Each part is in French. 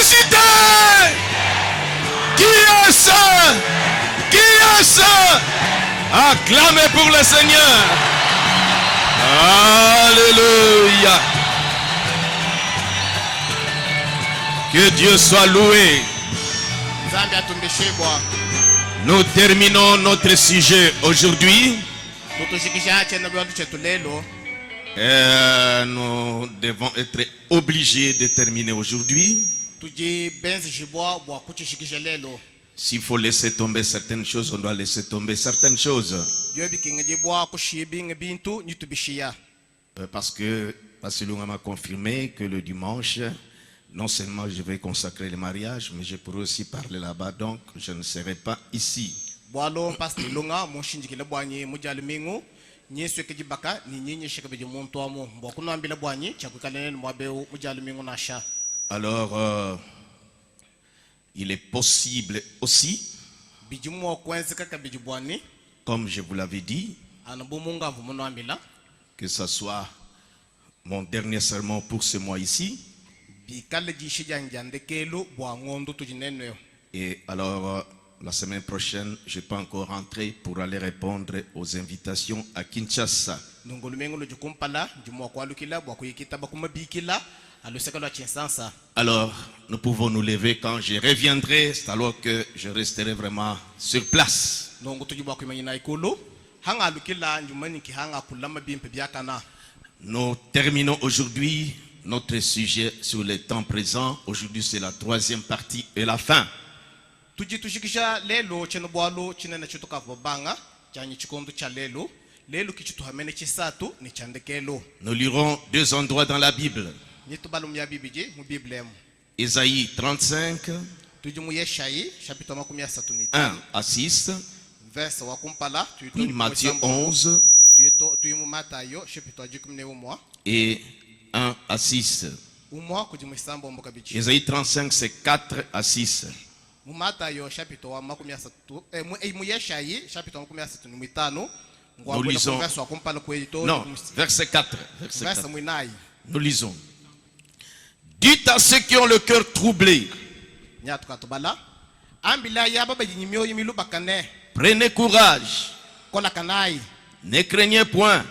ressuscité. Qui est ce? Qui est ce? Acclamez pour le Seigneur. Alléluia. Que Dieu soit loué. Nous terminons notre sujet aujourd'hui. Nous devons être obligés de terminer aujourd'hui. S'il faut laisser tomber certaines choses, on doit laisser tomber certaines choses. Parce que Pasteur Lunga m'a confirmé que le dimanche, non seulement je vais consacrer le mariage, mais je pourrai aussi parler là-bas, donc je ne serai pas ici. Alors, il est possible aussi, comme je vous l'avais dit, que ce soit mon dernier sermon pour ce mois ici. Et alors, la semaine prochaine, je peux encore rentrer pour aller répondre aux invitations à Kinshasa. Alors, nous pouvons nous lever quand je reviendrai, c'est alors que je resterai vraiment sur place. Nous terminons aujourd'hui notre sujet sur le temps présent. Aujourd'hui, c'est la troisième partie et la fin. Nous lirons deux endroits dans la Bible. Ésaïe 35, 1 à 6, puis Matthieu 11 et 1 à 6. Ésaïe 35, c'est 4 à 6. Nous lisons. Non, verset 4. Nous lisons. Dites à ceux qui ont le cœur troublé. Prenez courage. Ne craignez point.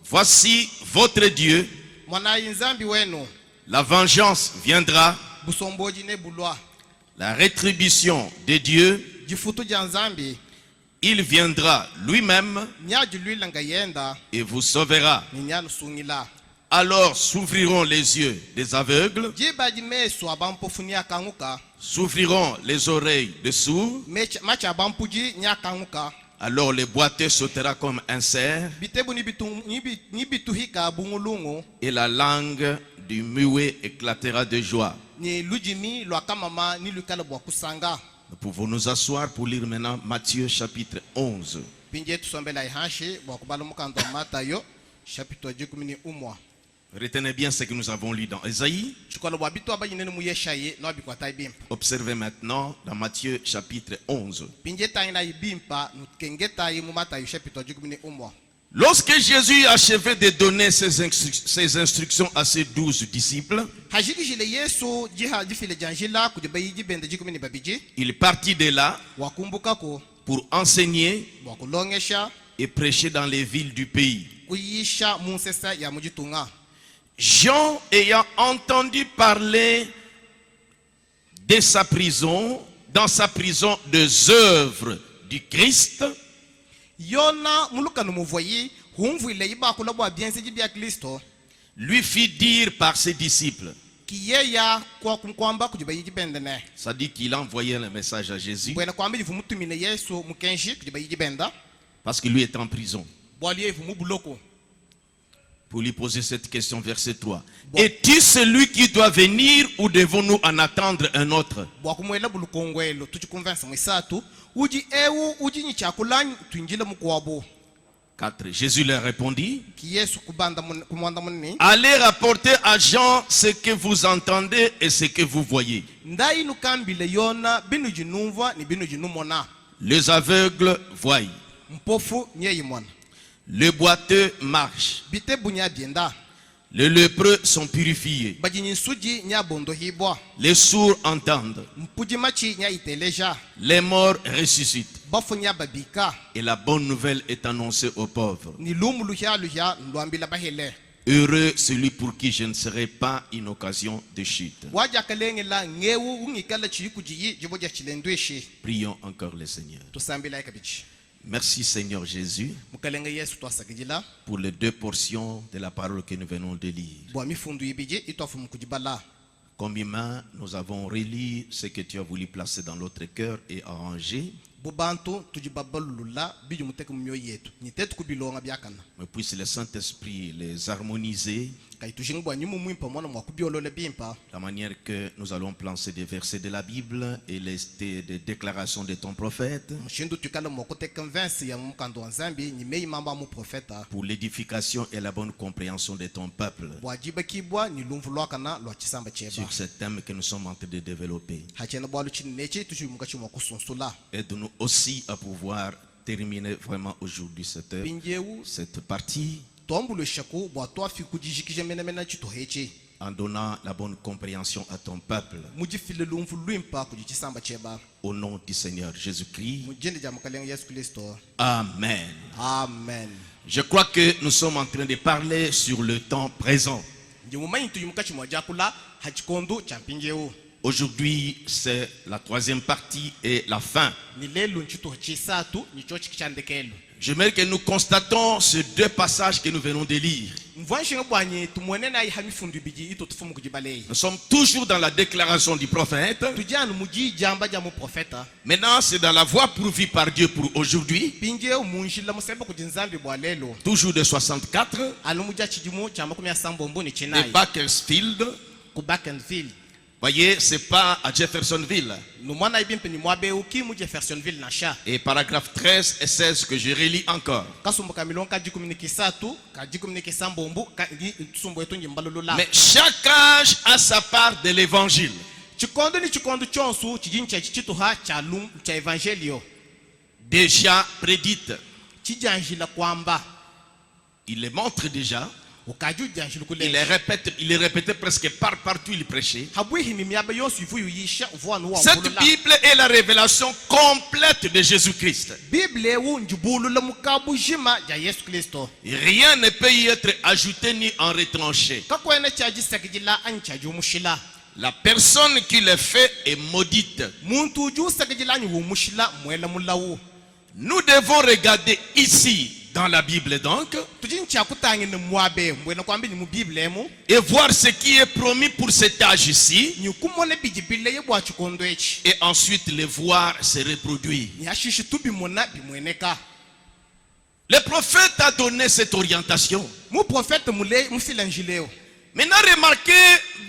Voici votre Dieu. La vengeance viendra. La rétribution de Dieu. Il viendra lui-même et vous sauvera. Alors s'ouvriront les yeux des aveugles, s'ouvriront les oreilles des sourds. Alors le boiteux sautera comme un cerf et la langue du muet éclatera de joie. Nous pouvons nous asseoir pour lire maintenant Matthieu chapitre 11. Retenez bien ce que nous avons lu dans Ésaïe. Observez maintenant dans Matthieu chapitre 11. Lorsque Jésus achevait de donner ses instructions à ses 12 disciples, il partit de là pour enseigner et prêcher dans les villes du pays. Jean, ayant entendu parler de sa prison, dans sa prison, des œuvres du Christ, lui fit dire par ses disciples. Ça dit qu'il a envoyé le message à Jésus parce que lui est en prison. Pour lui poser cette question, verset 3. Es-tu celui qui doit venir ou devons-nous en attendre un autre? 4. Jésus leur répondit. Allez rapporter à Jean ce que vous entendez et ce que vous voyez. Les aveugles voient. Le boiteux marche. Les lépreux sont purifiés. Les sourds entendent. Les morts ressuscitent. Et la bonne nouvelle est annoncée aux pauvres. Heureux celui pour qui je ne serai pas une occasion de chute. Prions encore le Seigneur. Merci Seigneur Jésus pour les 2 portions de la parole que nous venons de lire. Comme humains, nous avons relu ce que tu as voulu placer dans notre cœur et arranger. Mais puisse le Saint-Esprit les harmoniser. La manière que nous allons placer des versets de la Bible et des déclarations de ton prophète. Pour l'édification et la bonne compréhension de ton peuple. Sur ce thème que nous sommes en train de développer. Aide-nous aussi à pouvoir terminer vraiment aujourd'hui cette partie en donnant la bonne compréhension à ton peuple. Au nom du Seigneur Jésus-Christ. Amen. Amen. Je crois que nous sommes en train de parler sur le temps présent. Aujourd'hui, c'est la 3e partie et la fin. J'aimerais que nous constatons ces 2 passages que nous venons de lire. Nous sommes toujours dans la déclaration du prophète. Maintenant, c'est dans la voie pourvue par Dieu pour aujourd'hui. Toujours de 64. De Bakersfield. Voyez, c'est pas à Jeffersonville. Et paragraphe 13 et 16 que je relis encore. Mais chaque âge a sa part de l'évangile. Déjà prédite. Il les montre déjà. Il les répétait presque partout il prêchait. Cette Bible est la révélation complète de Jésus-Christ. Rien ne peut y être ajouté ni en retranché. La personne qui le fait est maudite. Nous devons regarder ici dans la Bible donc et voir ce qui est promis pour cet âge ici et ensuite le voir se reproduire. Le prophète a donné cette orientation. Maintenant remarquez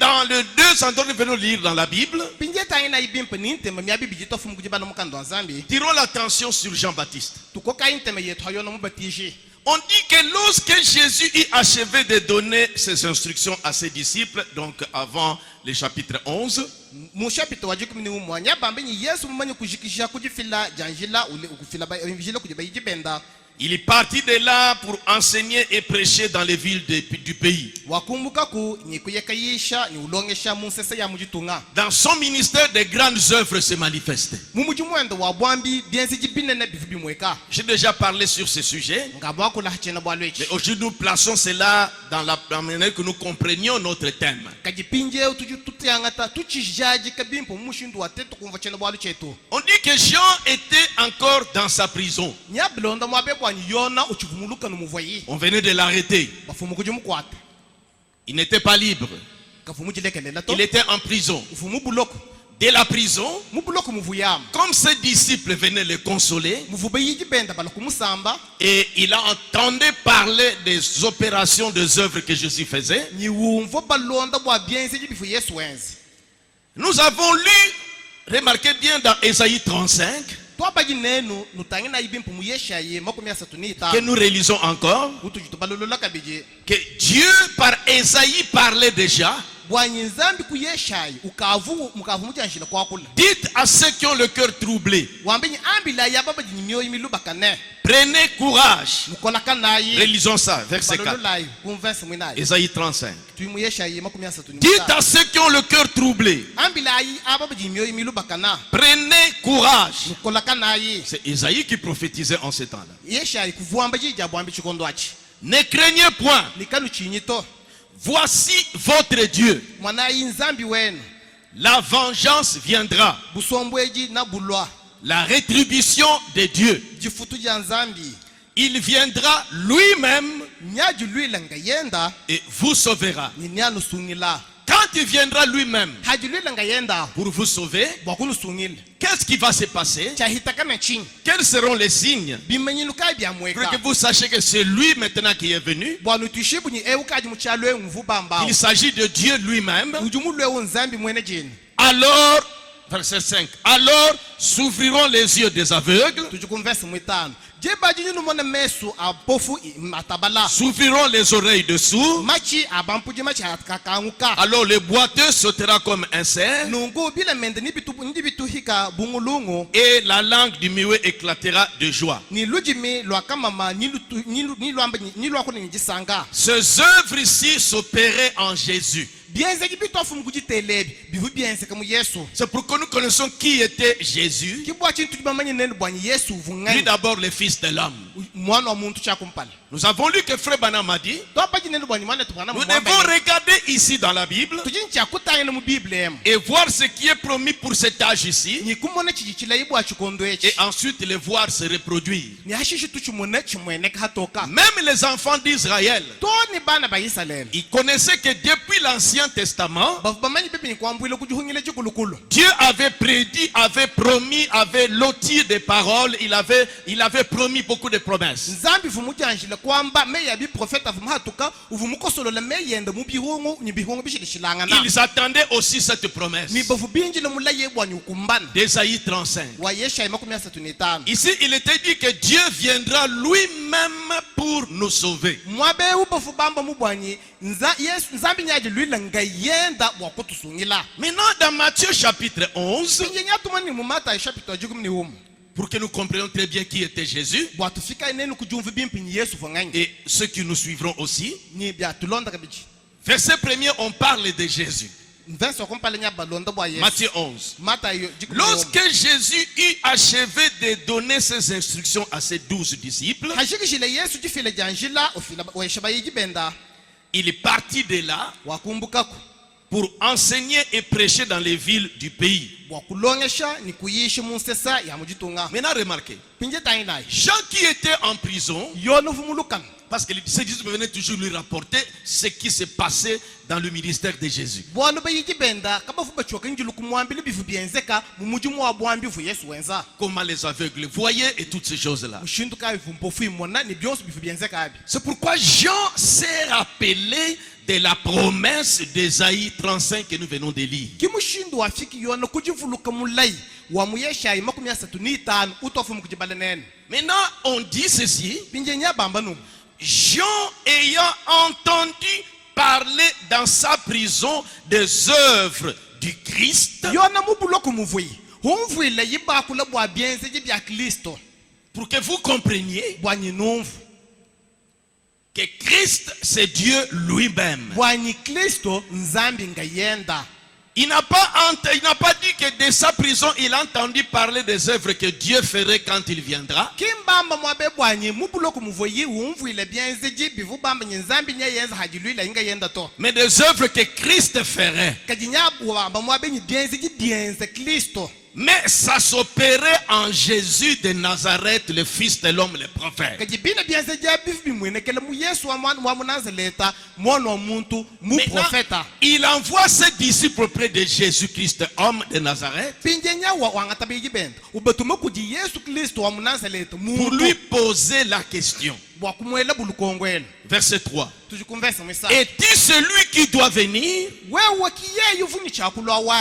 dans les 2 endroits que nous venons lire dans la Bible, tirons l'attention sur Jean-Baptiste. On dit que lorsque Jésus eut achevé de donner ses instructions à ses disciples, donc avant le chapitre 11, il est parti de là pour enseigner et prêcher dans les villes du pays. Dans son ministère, de grandes œuvres se manifestaient. J'ai déjà parlé sur ce sujet. Mais aujourd'hui, nous plaçons cela dans la manière que nous comprenions notre thème. On dit que Jean était encore dans sa prison. On venait de l'arrêter. Il n'était pas libre. Il était en prison. De la prison, comme ses disciples venaient le consoler, et il a entendu parler des opérations, des œuvres que Jésus faisait. Nous avons lu, remarquez bien dans Ésaïe 35, que nous réalisons encore, que Dieu par Ésaïe parlait déjà. Dites à ceux qui ont le cœur troublé, Prenez courage. Relisons ça, verset 4. Ésaïe 35. Dites à ceux qui ont le cœur troublé. Prenez courage. C'est Ésaïe qui prophétisait en ce temps-là. Ne craignez point. Voici votre Dieu. La vengeance viendra. La rétribution de Dieu. Il viendra lui-même et vous sauvera. Quand il viendra lui-même pour vous sauver, qu'est-ce qui va se passer? Quels seront les signes pour que vous sachiez que c'est lui maintenant qui est venu? Il s'agit de Dieu lui-même. Alors, verset 5, alors s'ouvriront les yeux des aveugles, s'ouvriront les oreilles de sourds, alors le boiteux sautera comme un cerf, et la langue du muet éclatera de joie. Ces œuvres ici s'opéraient en Jésus. C'est pour que nous connaissons qui était Jésus. Lui d'abord le Fils de l'homme. Nous avons lu que Frère Branham a dit, nous devons regarder ici dans la Bible et voir ce qui est promis pour cet âge ici, et ensuite le voir se reproduire. Même les enfants d'Israël, ils connaissaient que depuis l'Ancien Testament, Dieu avait prédit, avait promis, avait loti des paroles, il avait promis beaucoup de promesses. Ils attendaient aussi cette promesse d'Ésaïe 35. Ici il était dit que Dieu viendra lui-même pour nous sauver. Maintenant dans Matthieu chapitre 11, pour que nous comprenions très bien qui était Jésus, et ceux qui nous suivront aussi, verset 1er, on parle de Jésus. Matthieu 11. Lorsque Jésus eut achevé de donner ses instructions à ses 12 disciples, il est parti de là pour enseigner et prêcher dans les villes du pays. Maintenant remarquez, Jean qui était en prison, parce que les disciples venaient toujours lui rapporter ce qui s'est passé dans le ministère de Jésus. Comment les aveugles voyaient et toutes ces choses-là. C'est pourquoi Jean s'est rappelé de la promesse d'Ésaïe 35 que nous venons de lire. Maintenant, on dit ceci. Jean ayant entendu parler dans sa prison des œuvres du Christ, pour que vous compreniez que Christ c'est Dieu lui-même. Il n'a pas dit que de sa prison il a entendu parler des œuvres que Dieu ferait quand il viendra. Mais des œuvres que Christ ferait. Mais ça s'opérait en Jésus de Nazareth, le Fils de l'homme, le prophète. Maintenant, il envoie ses disciples auprès de Jésus-Christ, homme de Nazareth, pour lui poser la question. Verset 3. Est-il celui qui doit venir?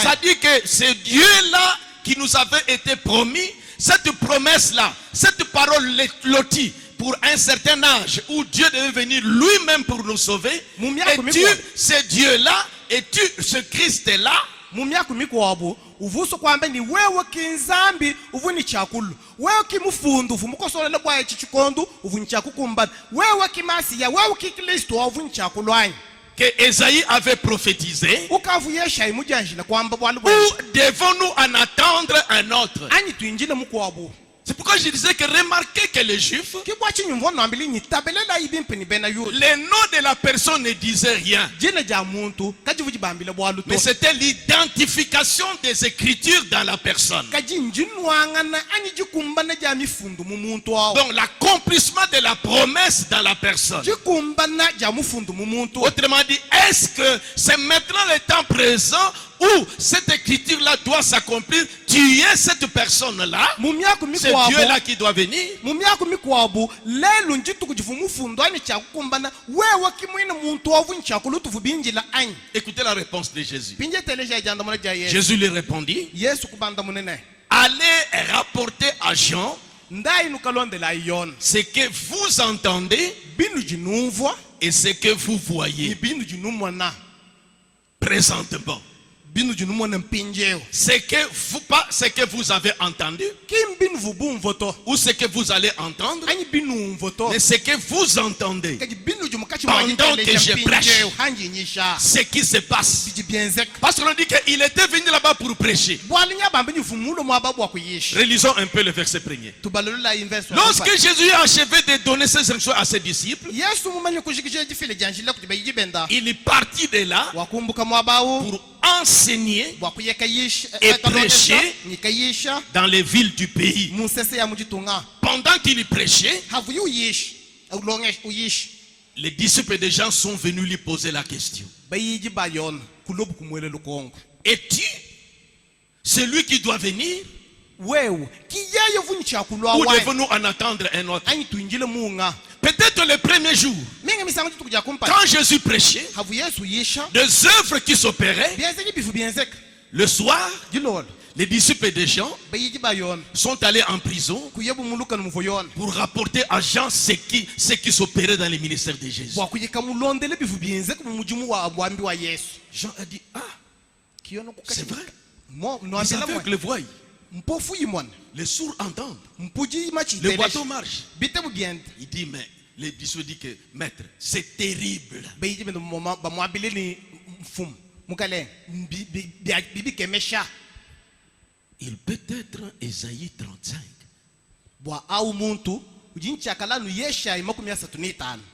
Ça dit que c'est Dieu-là qui nous avait été promis, cette promesse-là, cette parole lotie pour un certain âge où Dieu devait venir lui-même pour nous sauver. Es-tu ce Dieu-là? Es-tu ce Christ-là? Mumyaku mikwabu uvuso kwamba ni wewe kinzambi uvuni chakulu wewe kimufundu fumukosolela bwa chichikondo uvuni chakukumba wewe kimasiya wewe kikristo uvuni chakulu anyi que Esaïe avait prophétisé. Où devons-nous en attendre un autre? C'est pourquoi je disais que remarquez que les Juifs, les noms de la personne ne disaient rien. Mais c'était l'identification des Écritures dans la personne. Donc l'accomplissement de la promesse dans la personne. Autrement dit, est-ce que c'est maintenant le temps présent où cette écriture-là doit s'accomplir? Tu es cette personne-là. C'est Dieu-là qui doit venir. Écoutez la réponse de Jésus. Jésus lui répondit: allez rapporter à Jean ce que vous entendez et ce que vous voyez présentement. C'est que pas ce que vous avez entendu ou ce que vous allez entendre, mais ce que vous entendez pendant que je prêche, ce qui se passe. Parce qu'on dit qu'il était venu là-bas pour prêcher. Relisons un peu le verset premier. Lorsque Jésus a achevé de donner ses instructions à ses disciples, il est parti de là pour enseigner et prêcher dans les villes du pays. Pendant qu'il prêchait, les disciples des gens sont venus lui poser la question: es-tu celui qui doit venir? Ou devons-nous en attendre un autre? Peut-être le premier jour, quand Jésus prêchait, des œuvres qui s'opéraient, le soir, les disciples des gens sont allés en prison pour rapporter à Jean ce qui s'opérait dans les ministères de Jésus. Jean a dit: ah, c'est vrai. Les aveugles voient, les sourds entendent, les boiteux marchent. Il dit: mais les disciples disent que maître, c'est terrible. Il peut être Ésaïe 35.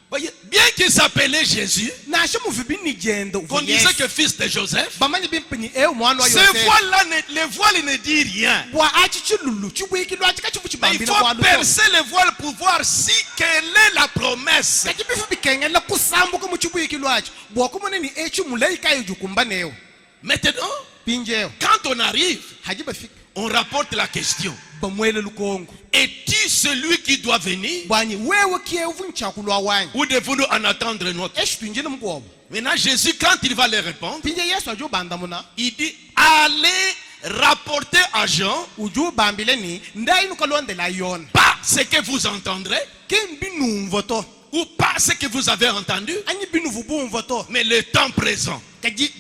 Voyez, bien qu'il s'appelait Jésus, qu'on disait que fils de Joseph, ces voiles-là, les voiles ne disent rien. Mais il faut percer les voiles pour voir si quelle est la promesse. Maintenant, quand on arrive, on rapporte la question: es-tu celui qui doit venir? Ou devons-nous en attendre un autre? Maintenant, Jésus, quand il va les répondre, il dit: allez rapporter à Jean pas ce que vous entendrez ou pas ce que vous avez entendu, mais le temps présent. Allez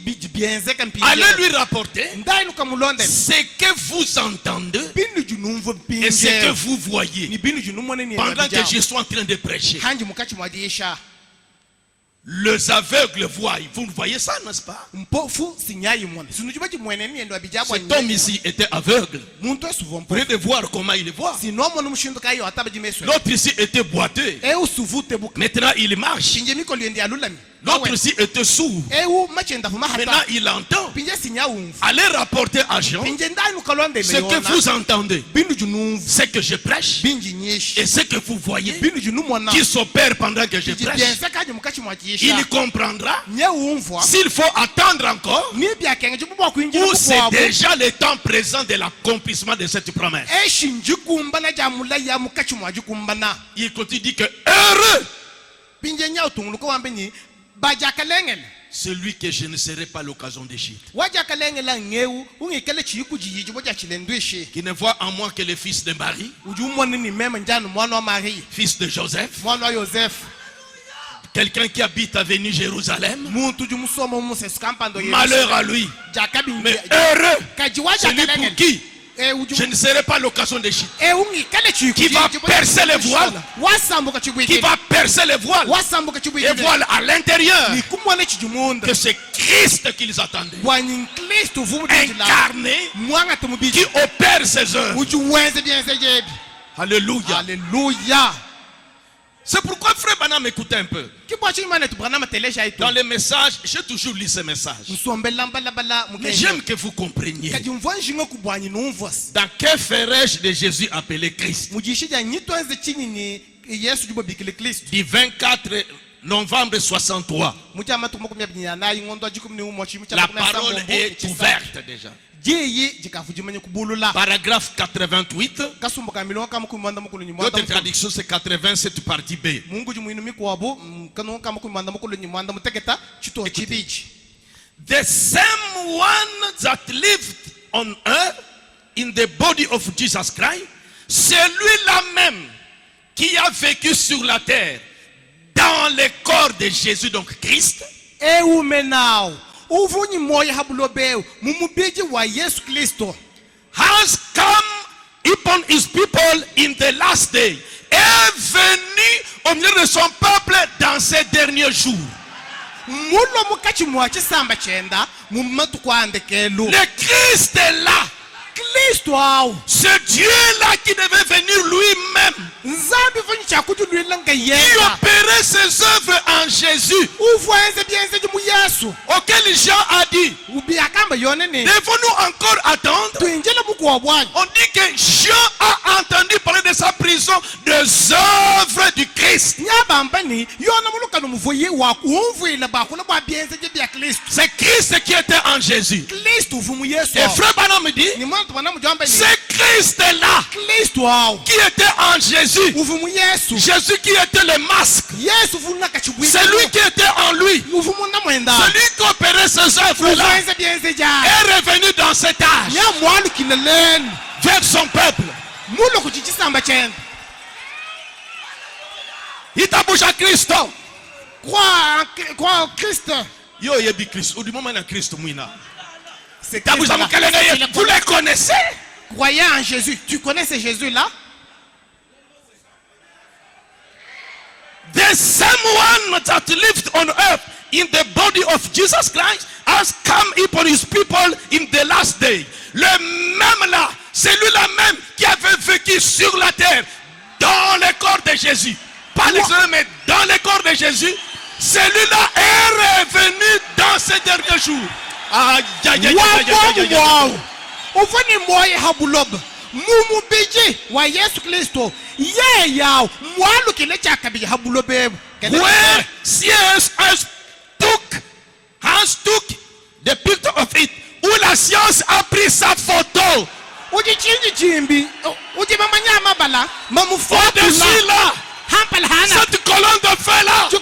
lui rapporter ce que vous entendez et ce que vous voyez pendant que je suis en train de prêcher. Les aveugles voient. Vous voyez ça, n'est-ce pas? Cet homme ici était aveugle. Vous pouvez voir comment il voit. L'autre ici était boiteux. Maintenant il marche. L'autre ici était sourd. Maintenant il entend. Allez rapporter à Jean ce que vous entendez, ce que je prêche et ce que vous voyez qui s'opère pendant que je prêche. Il comprendra s'il faut attendre encore ou c'est déjà le temps présent de l'accomplissement de cette promesse. Il continue, dit que heureux celui que je ne serai pas l'occasion de chute, qui ne voit en moi que le fils de Marie, fils de Joseph, Quelqu'un qui habite avenue Jérusalem, malheur à lui. Mais heureux celui pour qui je ne serai pas l'occasion de chute. Qui va percer les voiles. Qui va percer les voiles. Et voilà à l'intérieur que c'est Christ qui les attendait. Incarné, qui opère ses œuvres. Alléluia. Alléluia. C'est pourquoi Frère Branham écoutait un peu. Dans les messages, j'ai toujours lu ces messages. Mais j'aime que vous compreniez. Dans quel ferai-je de Jésus appelé Christ? Du 24 novembre 63. La parole est ouverte déjà. Paragraphe 88. Notre traduction c'est 87 partie B. The same one that lived on earth in the body of Jesus Christ, celui-là même qui a vécu sur la terre dans le corps de Jésus, donc Christ, has come upon his people in the last day, est venu au milieu de son peuple dans ces derniers jours. Le Christ est là. Ce Dieu-là qui devait venir lui-même, qui opérait ses œuvres en Jésus, auquel Jean a dit, devons-nous encore attendre? On dit que Jean a entendu parler de sa prison, des œuvres du Christ. C'est Christ qui était en Jésus. Et Frère Branham me dit, c'est Christ-là qui était en Jésus. Jésus qui était le masque. C'est lui qui était en lui. Celui qui opérait ses œuvres-là est revenu dans cet âge vers son peuple. Il t'a bougé à Christ. Crois en Christ. Yo yebi Christ. Au du moment où Christ mouina. Vous les connaissez? Croyez en Jésus. Tu connais ce Jésus-là? The same one that lived on earth in the body of Jesus Christ has come upon his people in the last day. Le même là, celui-là même qui avait vécu sur la terre dans le corps de Jésus. Pas les hommes, mais dans le corps de Jésus. Celui-là est revenu dans ces derniers jours. Where science took the picture of it, où la science a pris sa photo. Au-dessus là, cette colonne de feu là, qui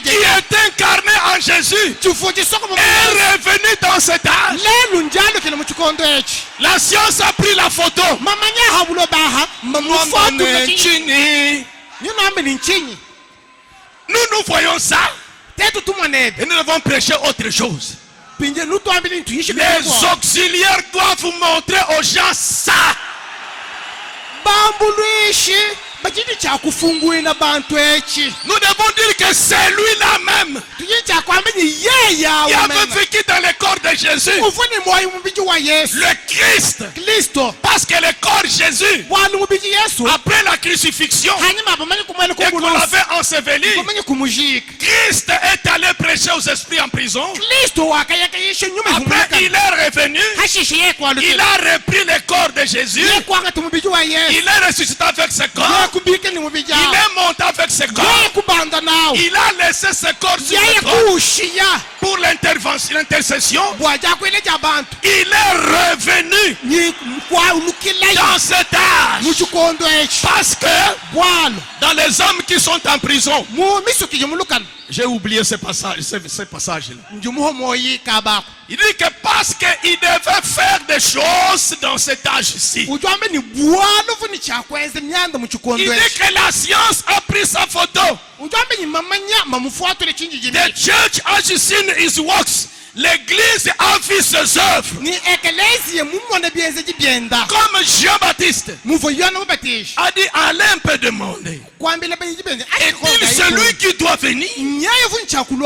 est incarnée en Jésus, est revenue dans cet âge. La science a pris la photo. Nous voyons ça. Et nous devons prêcher autre chose. Les auxiliaires doivent vous montrer aux gens ça. Nous devons dire que c'est lui-là même qui avait vécu dans le corps de Jésus. Le Christ. Parce que le corps Jésus, après la crucifixion et qu'on l'avait enseveli, Christ est allé prêcher aux esprits en prison. Après il est revenu, il a repris le corps de Jésus, il est ressuscité avec ce corps. Il est monté avec ses corps. Il a laissé ses corps sur le trône pour l'intercession. Il est revenu dans cet âge. Parce que dans les hommes qui sont en prison, j'ai oublié ce passage-là. Il dit que parce qu'il devait faire des choses dans cet âge-ci, il Idée que la science a pris sa photo. The church has seen his works. L'église a vu ses œuvres. Comme Jean-Baptiste a dit, allez un peu demander. Est-il celui qui doit venir?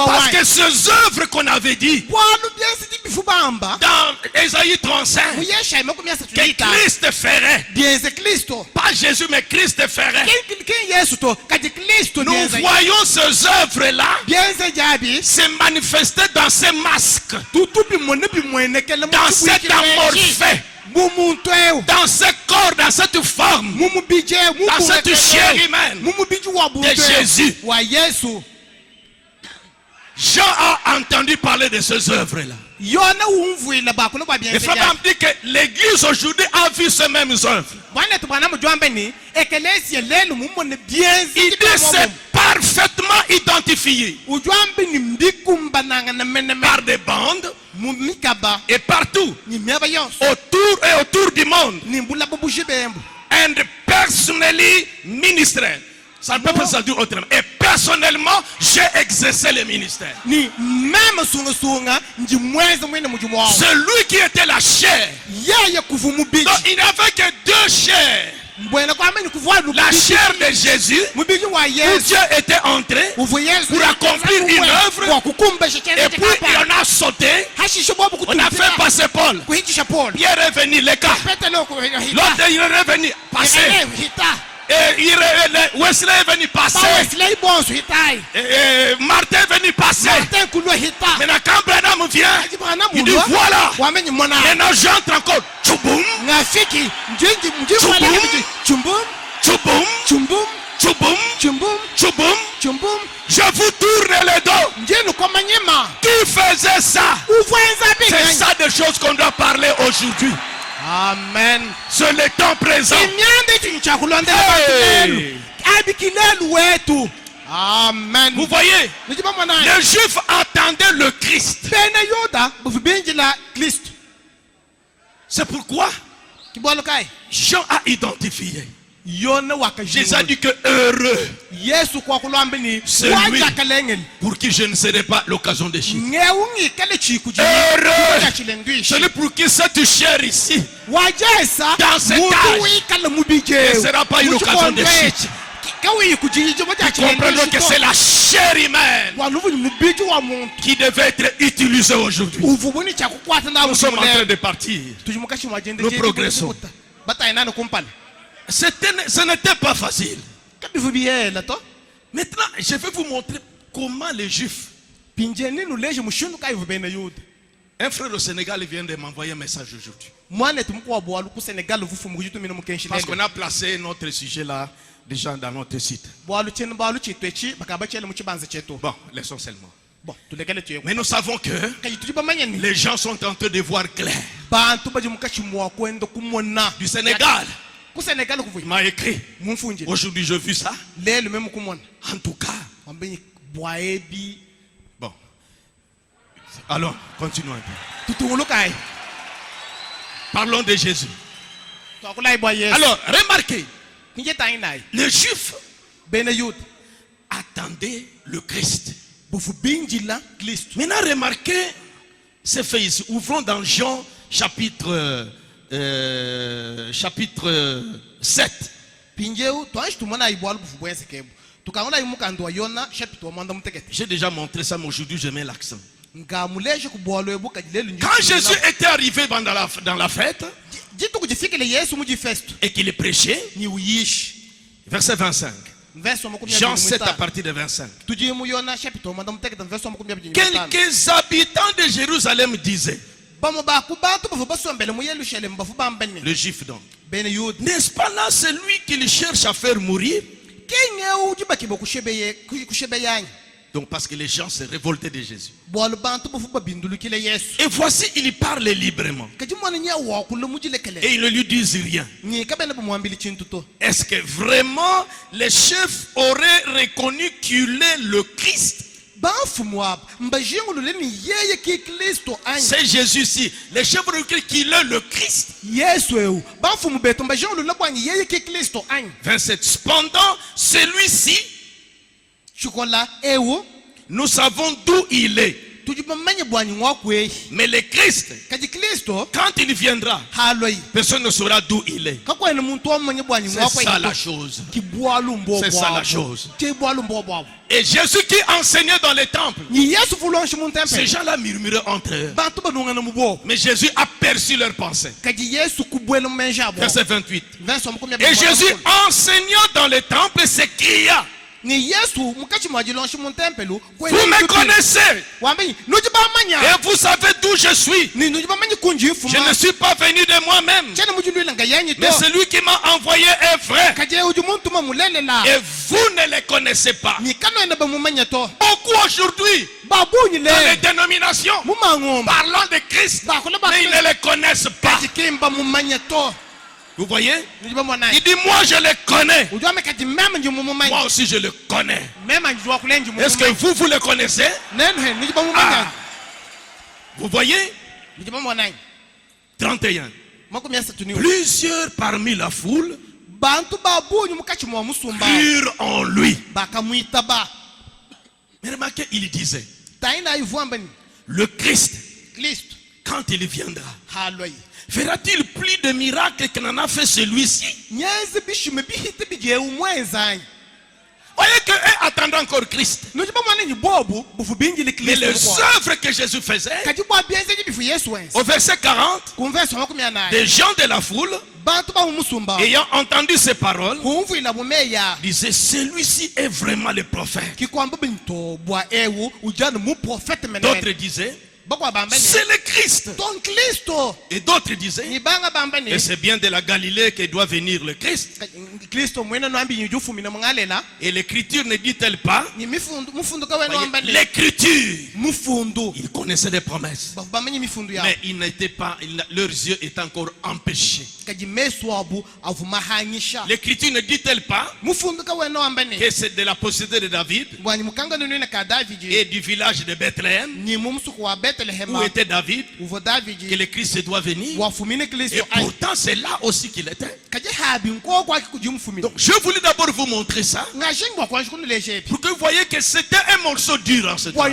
Parce que ces œuvres qu'on avait dit dans Ésaïe 35 que Christ ferait, pas Jésus mais Christ ferait, nous voyons ces œuvres-là se manifester dans ces masques, dans cet amorphé, dans ce corps, dans cette forme, dans cette chair humaine de Jésus. Jean a entendu parler de ces œuvres-là. Les frères me disent que l'église aujourd'hui a vu ces mêmes œuvres. Il dit c'est parfaitement identifié par des bandes et partout, autour du monde. And personally ministry. Ça ne peut pas se dire autrement. Et personnellement, j'ai exercé le ministère. Celui qui était la chair. Donc il n'y avait que deux chairs. La chair de Jésus, où Dieu était entré pour accomplir une œuvre, et puis il en a sauté, on a fait passer Paul. Pierre est venu, les cas. L'autre il est revenu, passé. Et Wesley est venu passer. Martin est venu passer. Maintenant quand Branham vient, il dit voilà. Maintenant j'entre encore. Tchouboum. Je vous tourne le dos. Qui faisait ça? C'est ça des choses qu'on doit parler aujourd'hui. Amen. C'est le temps présent. Amen. Vous voyez, les Juifs attendaient le Christ. C'est pourquoi Jean a identifié. Jésus a dit que heureux celui pour qui je ne serai pas l'occasion de chier. Heureux celui pour qui cette chair ici, dans cet âge, ne sera pas une occasion de chier. Comprenons que c'est la chair humaine qui devait être utilisée aujourd'hui. Nous sommes en train de partir. Nous progressons. Ce n'était pas facile. Maintenant, je vais vous montrer comment les Juifs. Un frère au Sénégal vient de m'envoyer un message aujourd'hui. Parce qu'on a placé notre sujet là déjà dans notre site. Bon, laissons seulement. Mais nous savons que les gens sont en train de voir clair. Du Sénégal. Il m'a écrit. Aujourd'hui, je vis ça. En tout cas. Bon. Alors, continuons un peu. Parlons de Jésus. Alors, remarquez. Les Juifs attendaient le Christ. Maintenant, remarquez ce fait ici. Ouvrons dans Jean chapitre 7. J'ai déjà montré ça, mais aujourd'hui je mets l'accent. Quand Jésus était arrivé dans la fête et qu'il prêchait, verset 25. Jean 7 à partir de 25. Quelques habitants de Jérusalem disaient, le Juif donc, n'est-ce pas là celui qui cherche à faire mourir? Donc parce que les gens se révoltaient de Jésus. Et voici, il parle librement. Et ils ne lui disent rien. Est-ce que vraiment les chefs auraient reconnu qu'il est le Christ? C'est Jésus-ci. Les chefs religieux qu'il est le Christ. Verset. Cependant, celui-ci, nous savons d'où il est. Mais le Christ, quand il viendra, personne ne saura d'où il est. C'est ça la chose. C'est ça la chose. Et Jésus qui enseignait dans les temples, ces gens-là murmuraient entre eux. Mais Jésus a perçu leurs pensées. Verset 28. Et Jésus enseignant dans les temples s'écria: vous me connaissez et vous savez d'où je suis. Je ne suis pas venu de moi-même, mais celui qui m'a envoyé est vrai. Et vous ne les connaissez pas. Beaucoup aujourd'hui dans les dénominations parlant de Christ, mais ils ne les connaissent pas. Vous voyez? Il dit: moi je le connais. Moi aussi je le connais. Est-ce que vous le connaissez? Ah. Vous voyez? 31. Plusieurs parmi la foule crurent en lui. Mais remarquez, il disait: le Christ, quand il viendra, fera-t-il plus de miracles qu'il en a fait celui-ci? Voyez qu'eux attendent encore Christ. Mais les œuvres que Jésus faisait, au verset 40, des gens de la foule, ayant entendu ces paroles, disaient: celui-ci est vraiment le prophète. D'autres disaient: c'est le Christ. Et d'autres disaient: et c'est bien de la Galilée que doit venir le Christ. Et l'écriture ne dit-elle pas? L'écriture, ils connaissaient les promesses, mais ils n'étaient pas, leurs yeux étaient encore empêchés. L'écriture ne dit-elle pas que c'est de la possédée de David et du village de Bethléem où était David que le Christ doit venir? Et pourtant c'est là aussi qu'il était. Donc je voulais d'abord vous montrer ça pour que vous voyez que c'était un morceau dur en ce temps.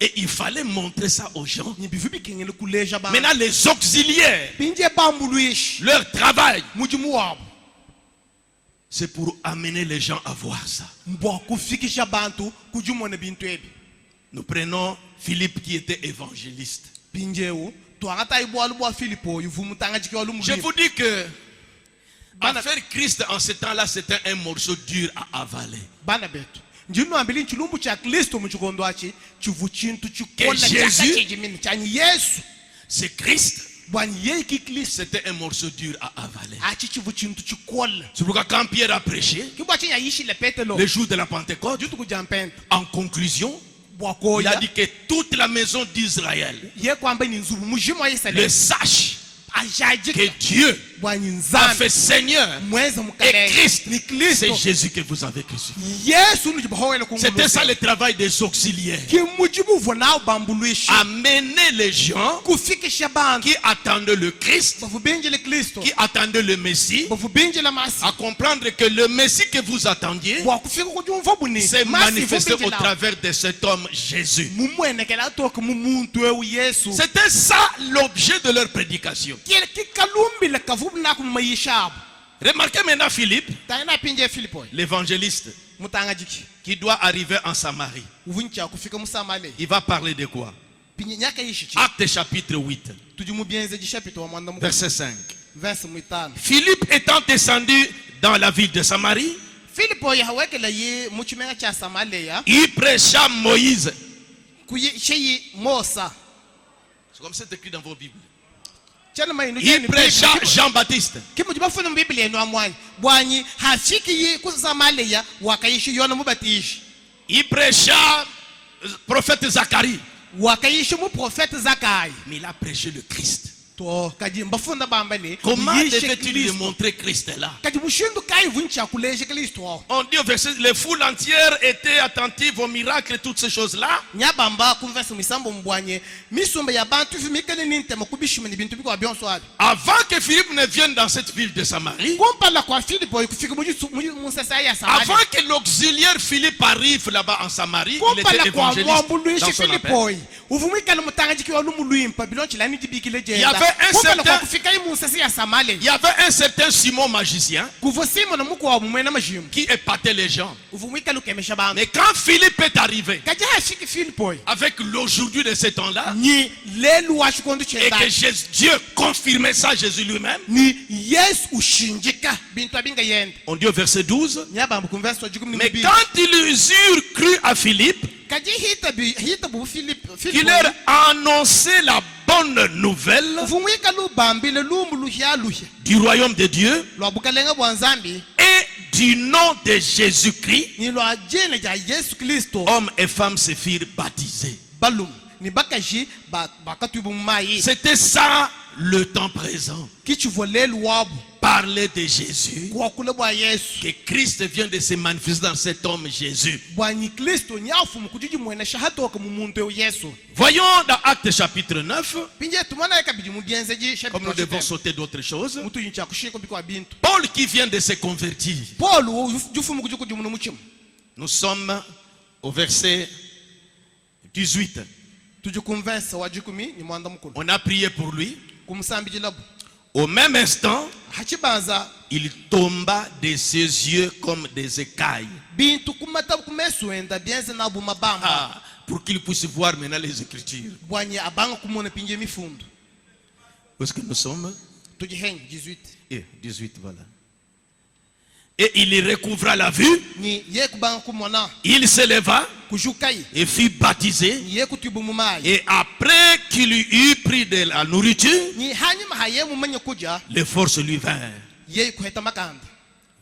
Et il fallait montrer ça aux gens. Maintenant les auxiliaires, leur travail, c'est pour amener les gens à voir ça. Nous prenons Philippe qui était évangéliste. Je vous dis que affaire Christ en ce temps-là, c'était un morceau dur à avaler. Que Jésus, c'est Christ, c'était un morceau dur à avaler. C'est pourquoi quand Pierre a prêché le jour de la Pentecôte, en conclusion, il a dit que toute la maison d'Israël le sache que Dieu a fait Seigneur et Christ. C'est Jésus que vous avez crucifié. C'était ça le travail des auxiliaires. Amener les gens qui attendaient le Christ, qui attendaient le Messie, à comprendre que le Messie que vous attendiez s'est manifesté au travers de cet homme Jésus. C'était ça l'objet de leur prédication. Remarquez maintenant Philippe, l'évangéliste, qui doit arriver en Samarie. Il va parler de quoi? Acte chapitre 8, verset 5. Philippe étant descendu dans la ville de Samarie, il prêcha Moïse. C'est comme c'est écrit dans vos Bibles. Il prêcha Jean-Baptiste. Il prêcha prophète Zacharie. Mais il a prêché le Christ. Comment devait-il démontrer Christ est là? On dit au verset, les foules entières étaient attentives aux miracles et toutes ces choses-là. Avant que Philippe ne vienne dans cette ville de Samarie, avant que l'auxiliaire Philippe arrive là-bas en Samarie, il était évangéliste dans son appel. Il y avait un certain Simon magicien qui épatait les gens. Mais quand Philippe est arrivé, avec l'aujourd'hui de ce temps-là, et que Dieu confirmait ça, Jésus lui-même, on dit au verset 12, mais quand ils eurent cru à Philippe, qu'il leur a annoncé la bonne nouvelle du royaume de Dieu et du nom de Jésus-Christ, hommes et femmes se firent baptisés. C'était ça le temps présent. Parler de Jésus, que Christ vient de se manifester dans cet homme Jésus. Voyons dans Actes chapitre 9, comme nous devons sauter d'autres choses, Paul qui vient de se convertir. Nous sommes au verset 18. On a prié pour lui. Au même instant, il tomba de ses yeux comme des écailles. Pour qu'il puisse voir maintenant les Écritures. Où est-ce que nous sommes? 18, voilà. Et il y recouvra la vue. Il se leva et fut baptisé. Et après qu'il eut pris de la nourriture, les forces lui vinrent.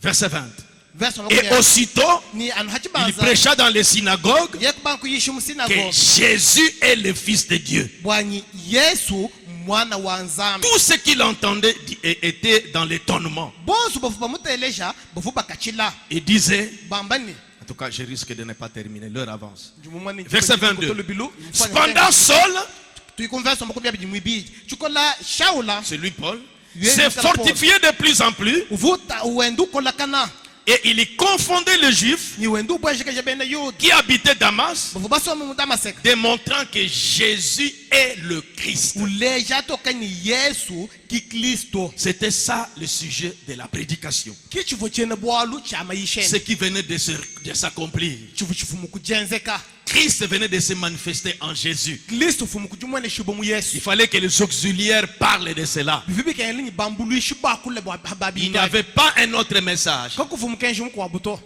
Verset 20. Et aussitôt, il prêcha dans les synagogues que Jésus est le Fils de Dieu. Tout ce qu'il entendait était dans l'étonnement. Il disait, en tout cas je risque de ne pas terminer, l'heure avance. Verset 22. Cependant Saul, c'est lui Paul, s'est fortifié de plus en plus. Et il y confondait les Juifs qui habitaient Damas, démontrant que Jésus est le Christ. C'était ça le sujet de la prédication. Ce qui venait de s'accomplir. Christ venait de se manifester en Jésus. Il fallait que les auxiliaires parlent de cela. Il n'y avait pas un autre message.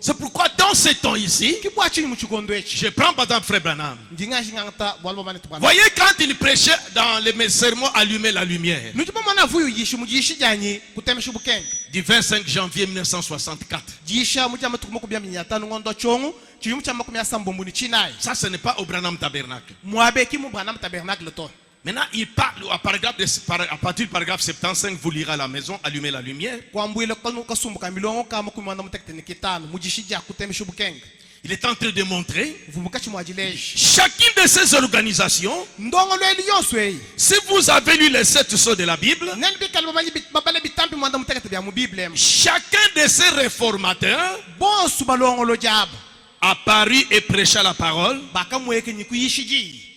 C'est pourquoi dans ce temps ici, je prends par exemple Frère Branham. Voyez quand il prêchait dans les sermons, allumer la lumière. Du 25 janvier 1964. Ça, ce n'est pas au Branham Tabernacle. Maintenant, il parle à partir du paragraphe 75, vous lirez à la maison, allumer la lumière. Il est en train de montrer chacune de ces organisations. Si vous avez lu les 7 sceaux de la Bible, chacun de ces réformateurs apparut et prêcha la parole,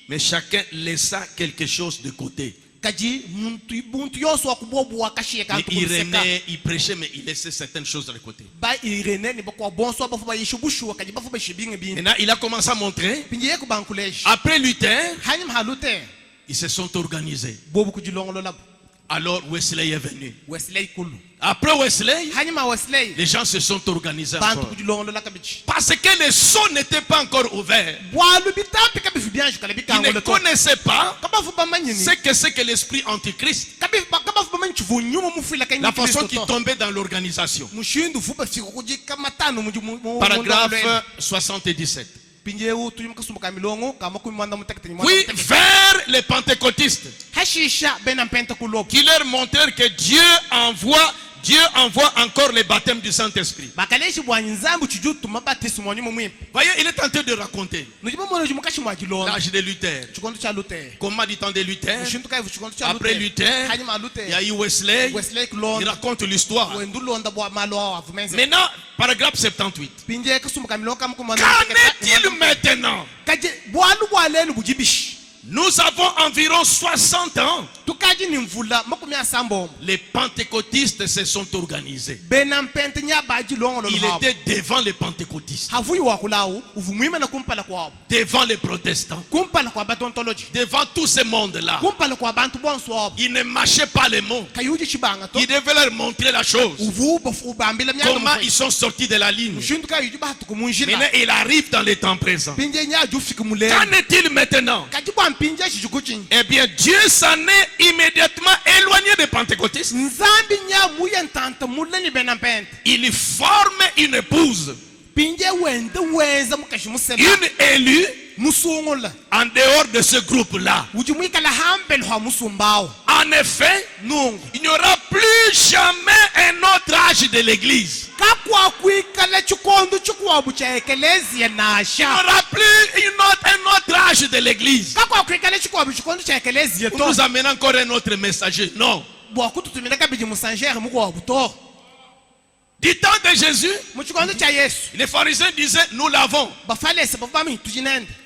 mais chacun laissa quelque chose de côté. Il renaît, il prêchait, mais il laissait certaines choses de côté. Maintenant, il a commencé à montrer. Après Luther, ils se sont organisés. Alors Wesley est venu. Après Wesley, les gens se sont organisés encore. Parce que les sceaux n'étaient pas encore ouverts. Ils ne connaissaient pas ce que c'est que l'esprit antichrist. La façon qui tombait dans l'organisation. Paragraphe 77. Oui, vers les pentecôtistes. Qui leur montrèrent que Dieu envoie encore le baptême du Saint-Esprit. Voyez, il est en train de raconter l'âge de Luther. Comment du temps de Luther, après Luther, il y a eu Wesley, il raconte l'histoire. Maintenant, paragraphe 78. Qu'en est-il maintenant? Nous avons environ 60 ans. Les pentecôtistes se sont organisés. Il était devant les pentecôtistes, devant les protestants, devant tout ce monde-là. Il ne mâchait pas les mots. Il devait leur montrer la chose. Comment ils sont sortis de la ligne. Maintenant, il arrive dans les temps présents. Qu'en est-il maintenant? Eh bien, Dieu s'en est immédiatement éloigné des pentecôtistes. Il forme une épouse, une élue, en dehors de ce groupe-là. En effet, il n'y aura plus jamais un autre âge de l'église. Il n'y aura plus un autre âge de l'église. Pour nous amener encore un autre messager. Non. Du temps de Jésus, les pharisiens disaient nous l'avons.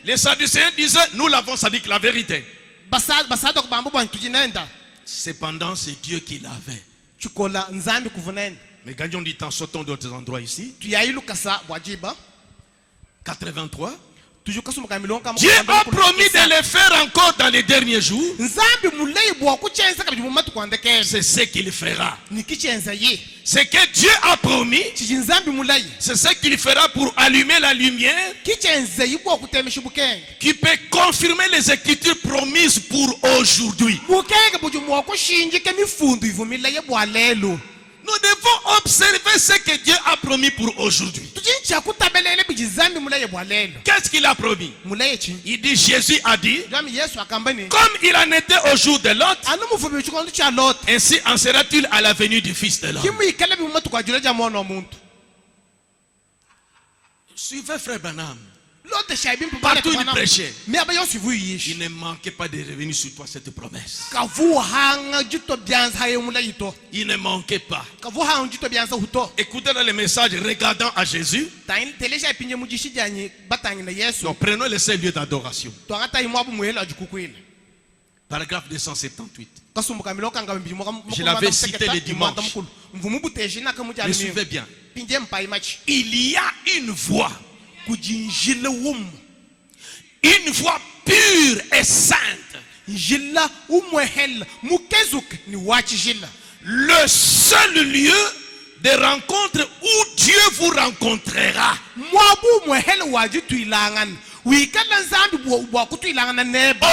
Les sadducéens disaient nous l'avons, ça dit que la vérité. Cependant, c'est Dieu qui l'avait. Mais gagnons du temps, sautons d'autres endroits ici. 83. Dieu a promis de le faire encore dans les derniers jours. C'est ce qu'il fera. Ce que Dieu a promis, c'est ce qu'il fera pour allumer la lumière qui peut confirmer les écritures promises pour aujourd'hui. Nous devons observer ce que Dieu a promis pour aujourd'hui. Qu'est-ce qu'il a promis? Il dit, Jésus a dit, comme il en était au jour de Lot, ainsi en sera-t-il à la venue du Fils de l'homme. Suivez Frère Branham. Partout il prêchait. Il ne manquait pas de revenir sur toi cette promesse. Il ne manquait pas. Écoutez dans les messages regardant à Jésus. Donc prenons les 5 lieux d'adoration. Paragraphe 278. Je l'avais cité le dimanche. Mais suivez bien. Il y a une voix. Une voix pure et sainte. Le seul lieu de rencontre où Dieu vous rencontrera.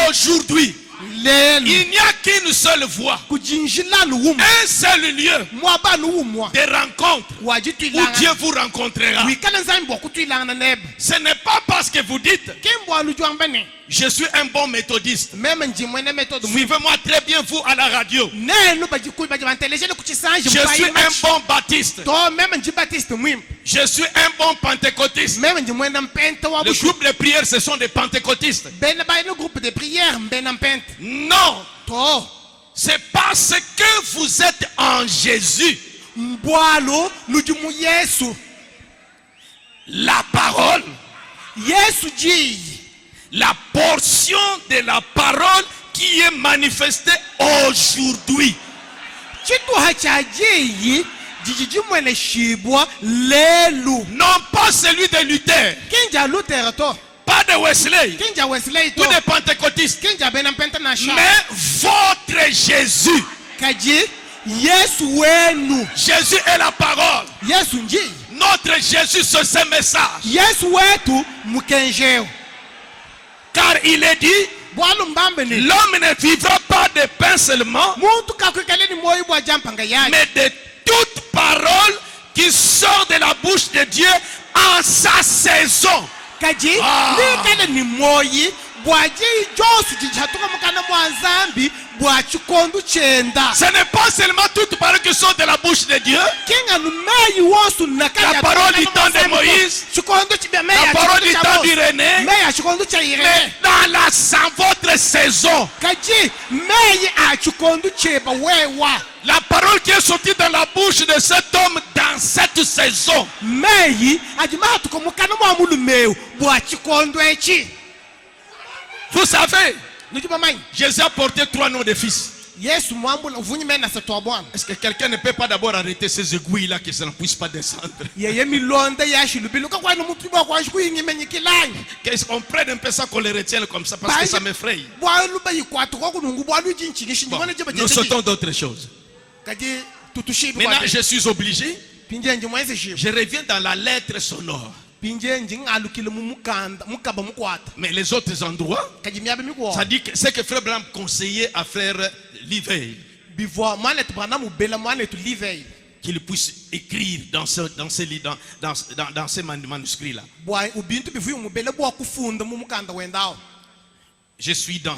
Aujourd'hui, il n'y a qu'une seule voie, un seul lieu de rencontre où Dieu vous rencontrera. Ce n'est pas parce que vous dites je suis un bon méthodiste. Suivez-moi très bien vous à la radio. Je suis un bon baptiste. Je suis un bon pentecôtiste. Le groupe de prière, ce sont des pentecôtistes. Non. C'est parce que vous êtes en Jésus. La parole, la portion de la parole qui est manifestée aujourd'hui. Non pas celui de Luther, pas de Wesley, ou de pentecôtistes, mais votre Jésus. Jésus est la parole. Notre Jésus, c'est ce message. Car il est dit, l'homme ne vivra pas de pain seulement, mais de toute parole qui sort de la bouche de Dieu en sa saison. kaji ni kale ni moyi bwaji josu jihatuka mukana mwanzambi bwa chikondo chenda. Ce n'est pas seulement toutes paroles qui sont de la bouche de Dieu. La parole du temps de Moïse, la parole du temps d'Irénée, mais dans votre saison. La parole qui est sortie dans la bouche de cet homme dans cette saison. Vous savez, Jésus a porté 3 noms de fils. Est-ce que quelqu'un ne peut pas d'abord arrêter ces aiguilles-là que ça ne puisse pas descendre? Qu'on prenne un peu ça, qu'on les retienne comme ça, parce que ça m'effraie. Bon, nous sautons d'autres choses. Maintenant, je suis obligé. Je reviens dans la lettre sonore. Mais les autres endroits, ça dit que c'est que Frère Branham conseillait à Frère Livey qu'il puisse écrire dans ces manuscrits-là. Je suis dans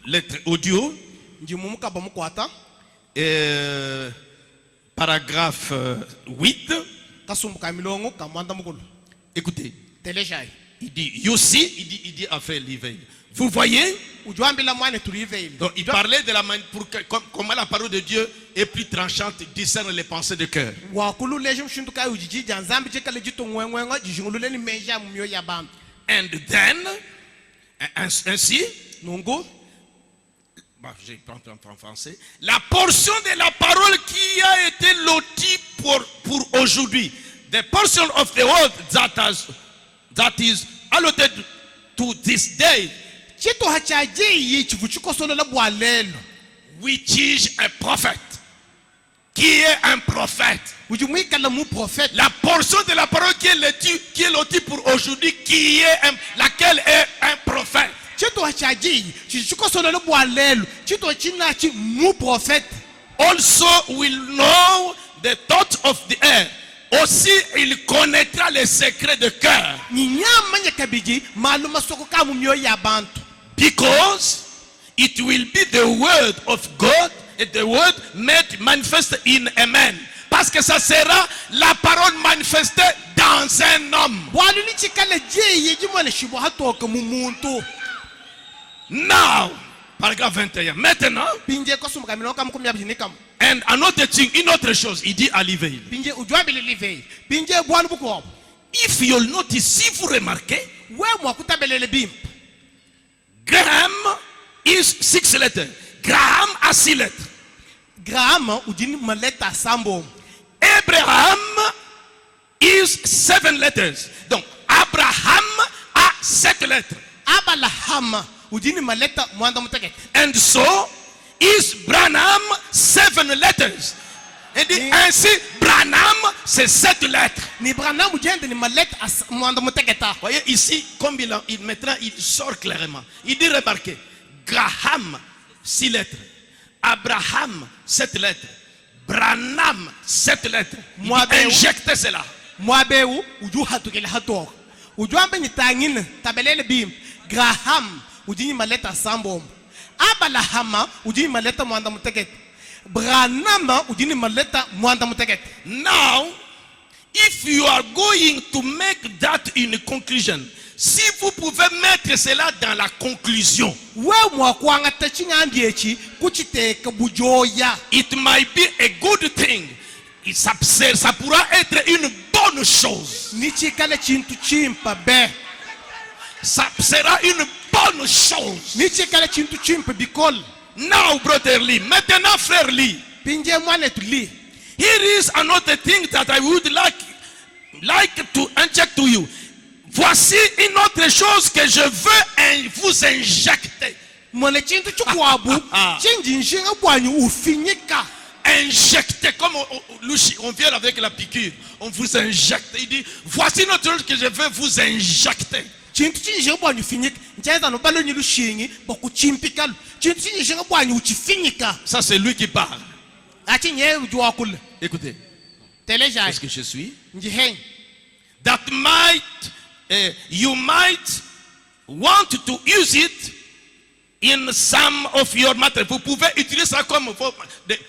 lettre audio, paragraphe 8. Écoutez, il dit, you see, il dit à Frère Livey. Vous voyez? Donc, il parlait de la manière pour comment la parole de Dieu est plus tranchante, discerne les pensées de cœur. And then, ainsi, je prends en français, la portion de la parole qui a été lotie pour aujourd'hui. The portion of the word that is allotted to this day, which is a prophet. Qui est un prophète? La portion de la parole qui est lotie pour aujourd'hui, laquelle est un prophète. Also will know the thoughts of the air. Aussi, il connaîtra les secrets de cœur. Because it will be the word of God, and the word made manifest in a man. Parce que ça sera la parole manifestée dans un homme. Now, paragraphe 21. Maintenant, and another thing, une autre chose, il dit à Livey. If you'll notice, si vous remarquez, Graham is 6 letters. Graham a 6 lettres. Abraham is 7 letters. Donc, Abraham a 7 lettres. And so, is Branham 7 letters. Et dit ainsi, Branham c'est 7 lettres. Voyez ici, comme maintenant il sort clairement. Il dit, remarquez, Graham 6 lettres, Abraham 7 lettres, Branham 7 lettres. Injectez cela. Graham ujini maleta sambo, Abalahama ujini maleta mwanda muteket, Branham ujini maleta mwanda muteket. Now, if you are going to make that in conclusion, si vous pouvez mettre cela dans la conclusion, it might be a good thing. Ça pourra être une bonne chose. Ça sera une bonne chose. Now, brother Lee, maintenant, frère Lee, here is another thing that I would like to inject to you. Voici une autre chose que je veux vous injecter. Injecter, comme on vient avec la piqûre, on vous injecte. Il dit, voici une autre chose que je veux vous injecter. Ça c'est lui qui parle. Écoutez, est-ce que je suis? That might you might want to use it in some of your material. Vous pouvez utiliser ça comme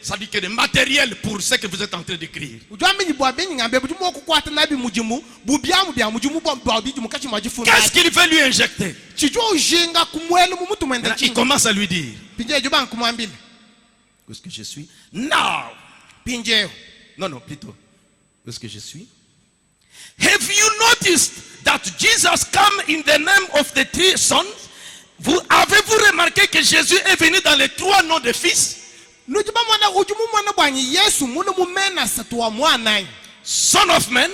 ça dit que des matériels pour ce que vous êtes en train d'écrire. Qu'est-ce qu'il veut lui injecter? Il commence à lui dire, où est-ce que je suis? Now. Non, plutôt. Où est-ce que je suis? Have you noticed that Jesus come in the name of the three sons? Avez-vous remarqué que Jésus est venu dans les trois noms de fils? Son of man,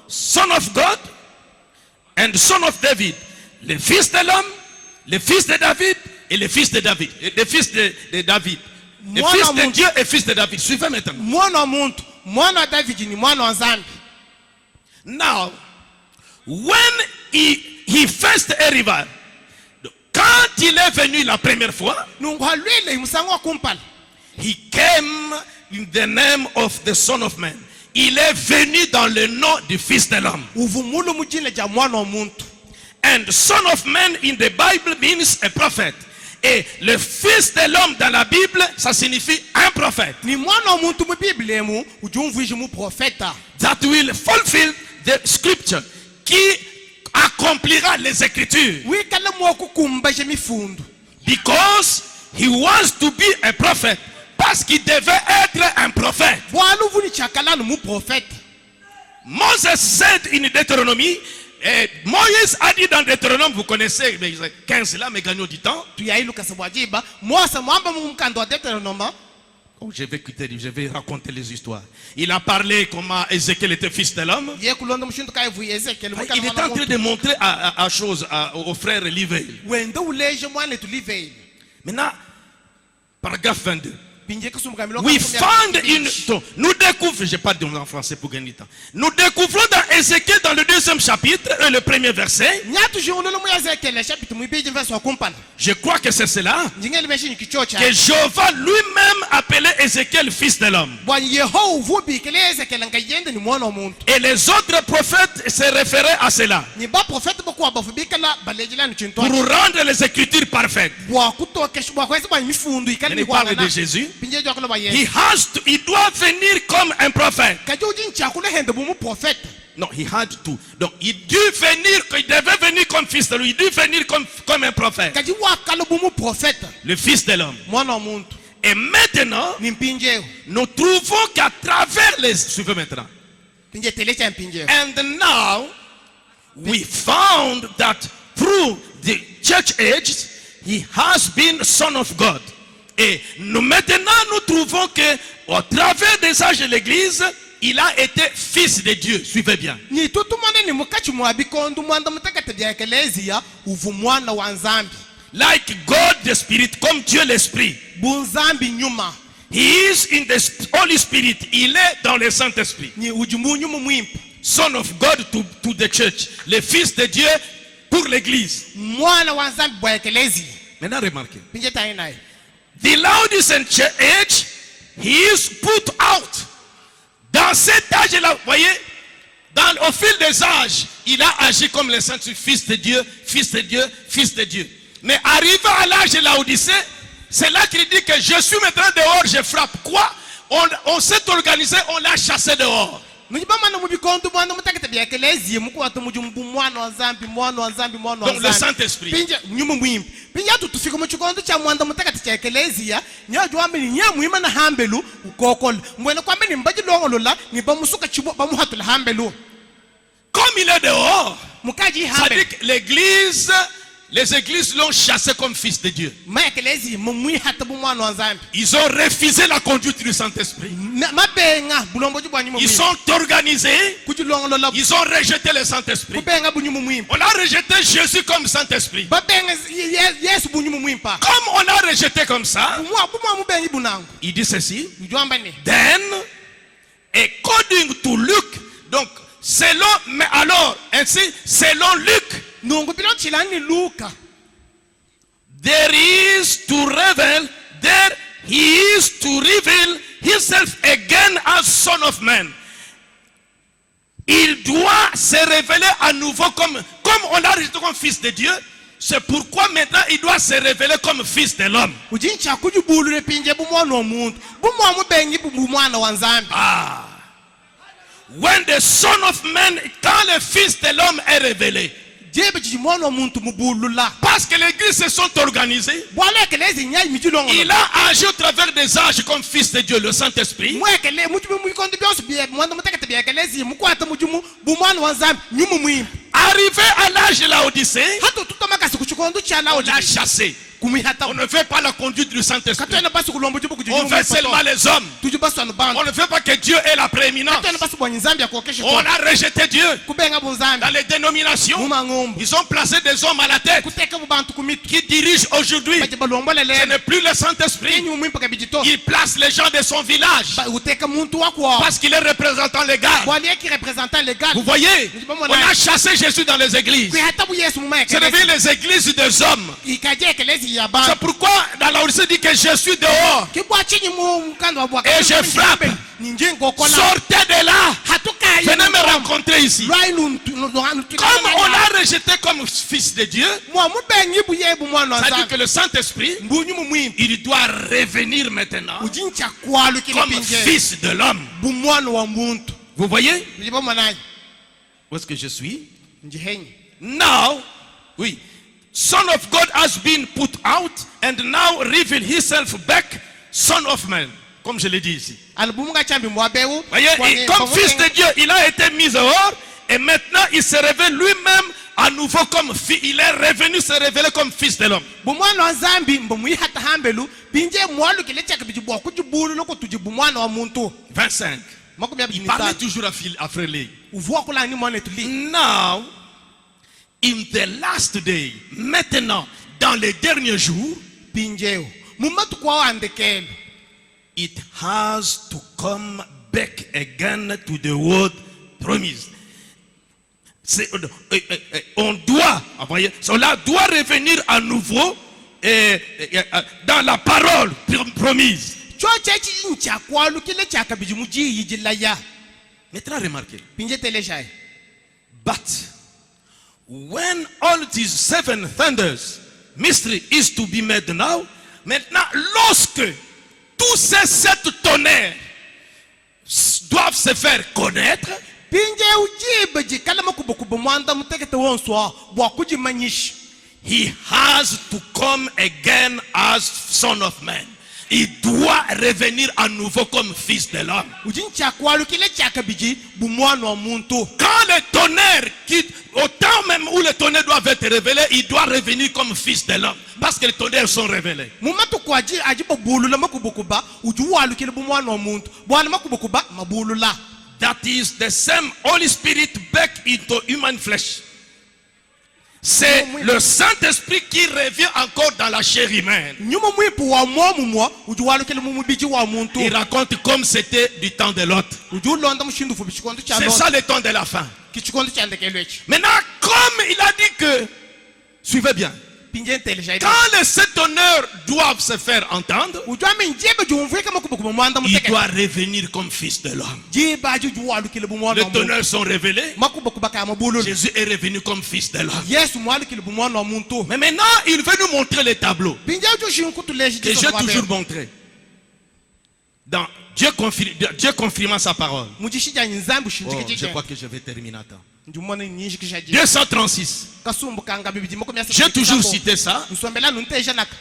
son of God, and son of David. Le fils de l'homme, le fils de David et le fils de David. Le fils de David. Le fils de Dieu et fils de David. Suivez maintenant. Now, when he first arrived, quand il est venu la première fois, he came in the name of the Son of Man. Il est venu dans le nom du Fils de l'homme. And Son of Man in the Bible means a prophet. Et le Fils de l'homme dans la Bible, ça signifie un prophète. That will fulfill the scripture. Qui accomplira les écritures. Because he wants to be a prophet. Parce qu'il devait être un prophète. Moses said in Deuteronomy, Moïse a dit dans Deutéronome, vous connaissez 15 là, mais gagnons du temps. Oh, je vais raconter les histoires. Il a parlé comment Ézéchiel était fils de l'homme. Il est en train de montrer aux frères Livey. Maintenant, paragraphe 22. We found in. Nous découvrons, je parle en français pour gagner du temps. Nous découvrons dans Ézéchiel, dans le 2e chapitre, le 1er verset. Je crois que c'est cela. Que Jéhovah lui-même appelait Ézéchiel fils de l'homme. Et les autres prophètes se référaient à cela. Pour rendre les écritures parfaites. Il parle de Jésus. Il doit venir comme un prophète. Non, he had to. Donc, il devait venir comme fils de lui. Il devait venir comme un prophète. Le fils de l'homme. Et maintenant, nous trouvons qu'à travers les... Suivez maintenant. And now, we found that through the church age, he has been Son of God. Et maintenant, nous trouvons que au travers des âges de l'Église, il a été fils de Dieu. Suivez bien. Like God the Spirit, comme Dieu l'Esprit. He is in the Holy Spirit. Il est dans le Saint-Esprit. Son of God to the church. Le fils de Dieu pour l'Église. Maintenant, remarquez. The Laodicean age, he is put out. Dans cet âge-là, vous voyez, au fil des âges, il a agi comme le saint, fils de Dieu, fils de Dieu, fils de Dieu. Mais arrivé à l'âge de Laodicée, c'est là qu'il dit que je suis maintenant dehors, je frappe. Quoi? On s'est organisé, on l'a chassé dehors. Donc le Saint-Esprit. Comme il est dehors, ça dit que l'église, les églises l'ont chassé comme fils de Dieu. Ils ont refusé la conduite du Saint-Esprit. Ils sont organisés. Ils ont rejeté le Saint-Esprit. On a rejeté Jésus comme Saint-Esprit. Comme on a rejeté comme ça, il dit ceci. Then, according to Luke, donc selon, mais alors, ainsi, selon Luc, there he is to reveal himself again as Son of Man. Il doit se révéler à à nouveau comme on l'a rejeté comme fils de Dieu. C'est pourquoi maintenant il doit se révéler comme fils de l'homme. Ah. When the Son of Man, quand le Fils de l'homme est révélé. Parce que l'église se sont organisées. Il a agi au travers des âges comme fils de Dieu, le Saint-Esprit. Arrivé à l'âge de la Odyssée, on l'a chassé. On ne fait pas la conduite du Saint-Esprit. On fait seulement les hommes. On ne fait pas que Dieu ait la prééminence. On a rejeté Dieu. Dans les dénominations, ils ont placé des hommes à la tête qui dirigent aujourd'hui. Ce n'est plus le Saint-Esprit. Il place les gens de son village parce qu'il est représentant légal. Vous voyez, on a chassé Jésus dans les églises. C'est devenu les églises des hommes. C'est pourquoi dans la Odyssée dit que je suis dehors et je frappe. Sortez de là. Venez me rencontrer ici. Comme on l'a rejeté comme fils de Dieu, c'est-à-dire que le Saint-Esprit, il doit revenir maintenant comme fils de l'homme. Vous voyez? Où est-ce que je suis? Now, oui. Son of God has been put out and now reveal himself back, Son of Man. Comme je l'ai dit ici. Voyez, comme fils de Dieu, il a été mis dehors et maintenant il se révèle lui-même à nouveau comme fils. Il est revenu se révéler comme fils de l'homme. 25. Il parlait toujours à Frère Lé. Now, in the last day, maintenant, dans les derniers jours, it has to come back again to the word promised. On doit, cela doit revenir à nouveau dans la parole promise. Maintenant, remarquez. But when all these 7 thunders mystery is to be made now, maintenant, lorsque tous ces 7 tonnerres doivent se faire connaître, he has to come again as Son of Man. Il doit revenir à nouveau comme fils de l'homme. Quand le tonnerre quitte, au temps même où le tonnerre doit être révélé, il doit revenir comme fils de l'homme. Parce que les tonnerres sont révélés. That is the same Holy Spirit back into human flesh. C'est le Saint-Esprit qui revient encore dans la chair humaine. Il raconte comme c'était du temps de l'autre. C'est ça le temps de la fin. Maintenant, comme il a dit que, suivez bien, quand les 7 honneurs doivent se faire entendre, il doit revenir comme fils de l'homme. Les honneurs sont révélés. Jésus est revenu comme fils de l'homme. Mais maintenant, il veut nous montrer les tableaux que j'ai toujours montré. Dans Dieu confirmant sa parole. Oh, je crois que je vais terminer à temps. 236. J'ai toujours cité ça,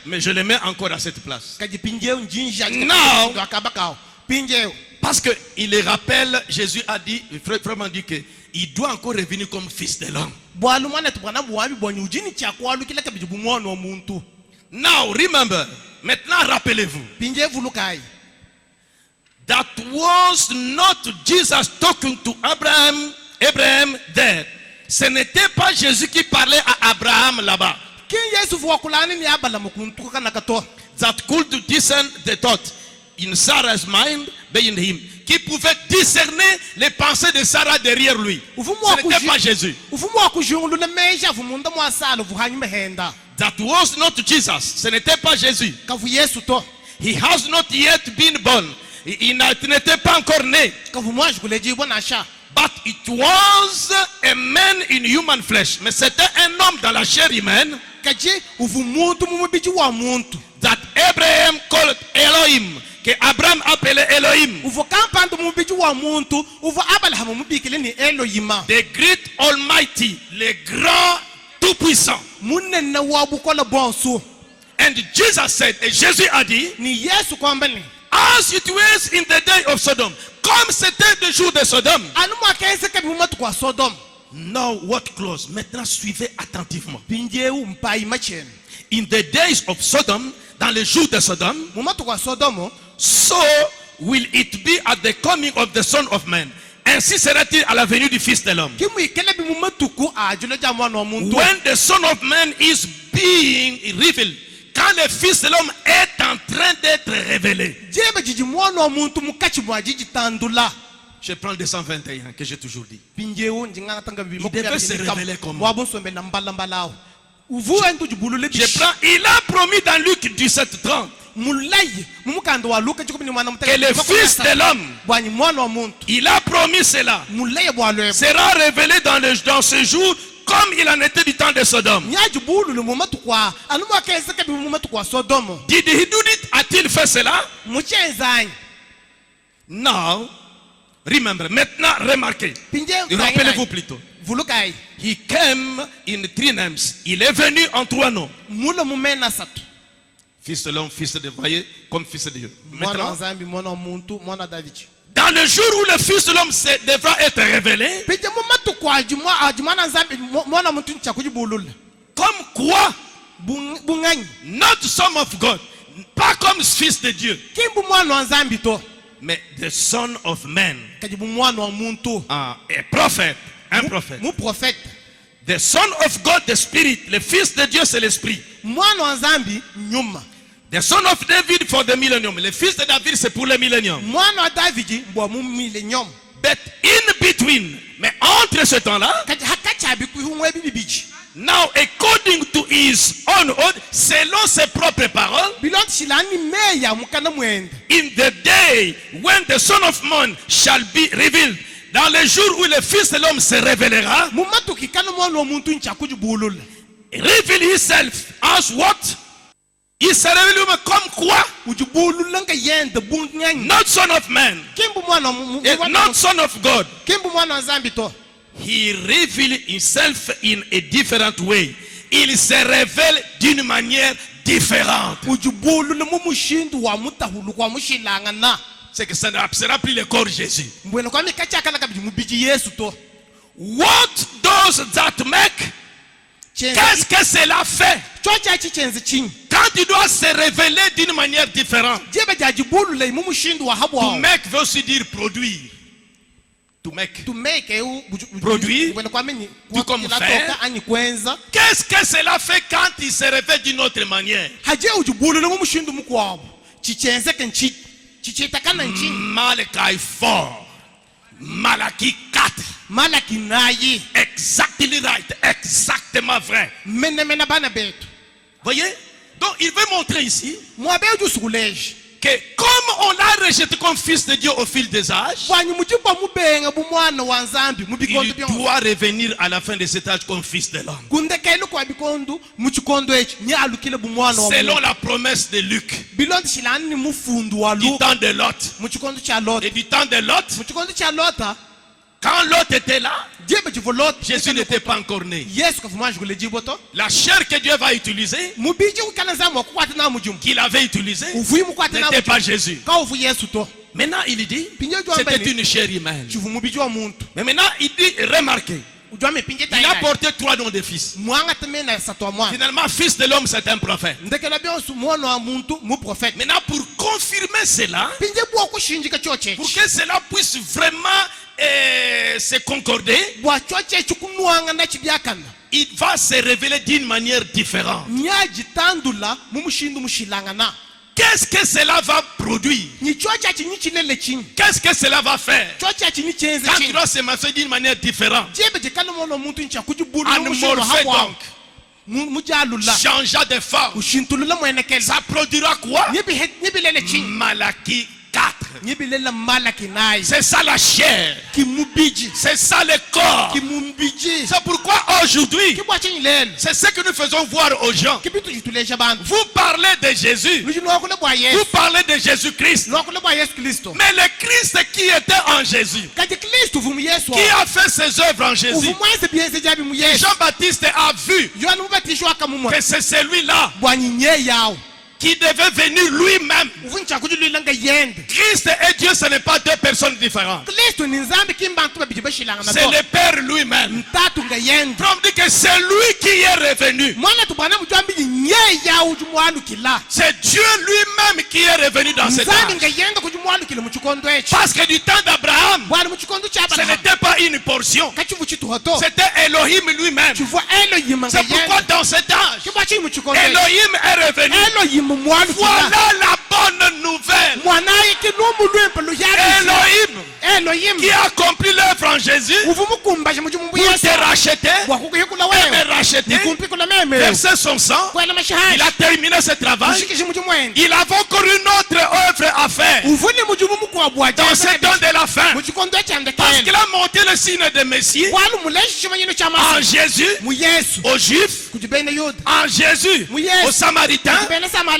mais je le mets encore à cette place. Now, parce qu'il le rappelle, Jésus a dit, vraiment dit qu'il doit encore revenir comme fils de l'homme. Now, remember, maintenant rappelez-vous. That was not Jesus talking to Abraham there. Ce n'était pas Jésus qui parlait à Abraham là-bas. That could discern the thought in Sarah's mind behind him. Qui pouvait discerner les pensées de Sarah derrière lui. Ce n'était pas Jésus. That was not Jesus. Ce n'était pas Jésus. He has not yet been born. Il n'était pas encore né. But it was a man in human flesh. Mais c'était un homme dans la chair humaine. That Abraham called Elohim. Que Abraham appelait Elohim. The great Almighty, le grand tout-puissant. And Jesus said, et Jésus a dit, as it was in the day of Sodom, comme c'était le jour de Sodome. Now what clause? Maintenant suivez attentivement. In the days of Sodom, dans les jours de Sodome, so will it be at the coming of the Son of Man. Ainsi sera-t-il à la venue du Fils de l'homme. When the Son of Man is being revealed, quand le Fils de l'homme est en train d'être révélé. Je prends le 221 que j'ai toujours dit. Il devait se révéler comment? Je prends, il a promis dans Luc 17:30 que le Fils de l'homme, il a promis cela, sera révélé dans ce jour comme il en était du temps de Sodome. Did he do it? A-t-il fait cela? Now, remember, maintenant remarquez, rappelez-vous plutôt. He came in 3 names. Il est venu en 3 noms. Fils de l'homme, fils de Dieu, voyez, comme fils de Dieu. Maintenant, dans le jour où le Fils de l'homme devra être révélé, comme quoi, not Son of God, pas comme fils de Dieu, mais the Son of Man, a prophète, un prophète. The Son of God, the Spirit, le Fils de Dieu, c'est l'Esprit. The Son of David for the millennium. Le Fils de David, c'est pour le millennium. But in between, mais entre ce temps-là, now according to his own word, selon ses propres paroles, in the day when the Son of Man shall be revealed, dans le jour où le Fils de l'homme se révélera, reveal himself as what? Il se révèle comme quoi? Not Son of Man, not Son of God. He revealed himself in a different way. Il se révèle d'une manière différente. C'est que ça ne sera plus le corps de Jésus. What does that make? Qu'est-ce que cela fait? Quand tu dois se révéler d'une manière différente. To make veut aussi dire produire. To make. Produire. Tout comme faire. Qu'est-ce que cela fait quand il se révèle d'une autre manière? Malachi 4. Malachi 4. Exactly right. Exactement vrai. Voyez? Donc il veut montrer ici que comme on l'a rejeté comme fils de Dieu au fil des âges, il doit revenir à la fin de cet âge comme fils de l'homme. Selon la promesse de Luc, du temps de Lot. Et du temps de Lot, quand Lot était là, Jésus n'était pas encore né. La chair que Dieu va utiliser, qu'il avait utilisée, n'était pas Jésus. Maintenant il dit, c'était une chair humaine. Mais maintenant il dit, remarquez, il a porté 3 noms de fils. Finalement, fils de l'homme, c'est un prophète. Maintenant, pour confirmer cela, pour que cela puisse vraiment se concorder, il va se révéler d'une manière différente. Qu'est-ce que cela va produire? Qu'est-ce que cela va faire? Quand tu dois se manifester d'une manière différente, anamorphé donc, changeant de forme, ça produira quoi? Malachi 4. C'est ça la chair. C'est ça le corps. C'est pourquoi aujourd'hui, c'est ce que nous faisons voir aux gens. Vous parlez de Jésus. Vous parlez de Jésus-Christ. Mais le Christ qui était en Jésus, qui a fait ses œuvres en Jésus, Jean-Baptiste a vu que c'est celui-là qui devait venir lui-même. Christ et Dieu, ce n'est pas deux personnes différentes. C'est le Père lui-même. On dit que c'est lui qui est revenu. C'est Dieu lui-même qui est revenu dans cette âge. Parce que du temps d'Abraham, ce n'était pas une portion. C'était Elohim lui-même. C'est pourquoi dans cet âge, Elohim est revenu. Voilà la bonne nouvelle. Elohim qui a accompli l'œuvre en Jésus pour te racheter et me racheter, verser son sang. Il a terminé ce travail. Il a encore une autre œuvre à faire dans ce temps de la fin, parce qu'il a monté le signe de Messie en Jésus aux Juifs, en Jésus aux Samaritains.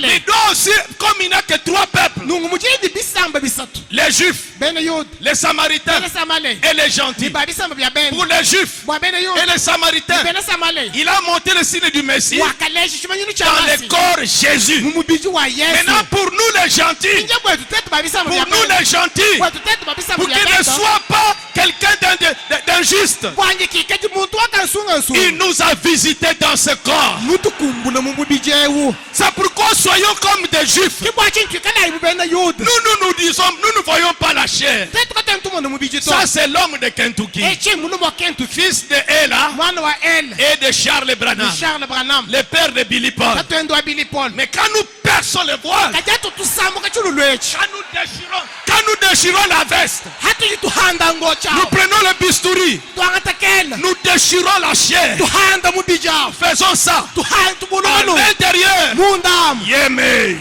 Il doit aussi, comme il n'a que trois peuples, les Juifs, les Samaritains et les gentils. Pour les Juifs et les Samaritains, il a monté le signe du Messie dans le corps Jésus. Maintenant pour nous les gentils, pour qu'il ne soit pas quelqu'un d'injuste, il nous a visités dans ce corps. C'est pourquoi soyons comme des Juifs. Nous disons, nous ne voyons pas la chair. Ça c'est l'homme de Kentucky, fils de Ella et de Charles Branham, le père de Billy Paul. Mais quand nous perçons le voile, quand nous déchirons la veste, nous prenons le bistouri, nous déchirons la chair, faisons ça à l'intérieur. Yémé,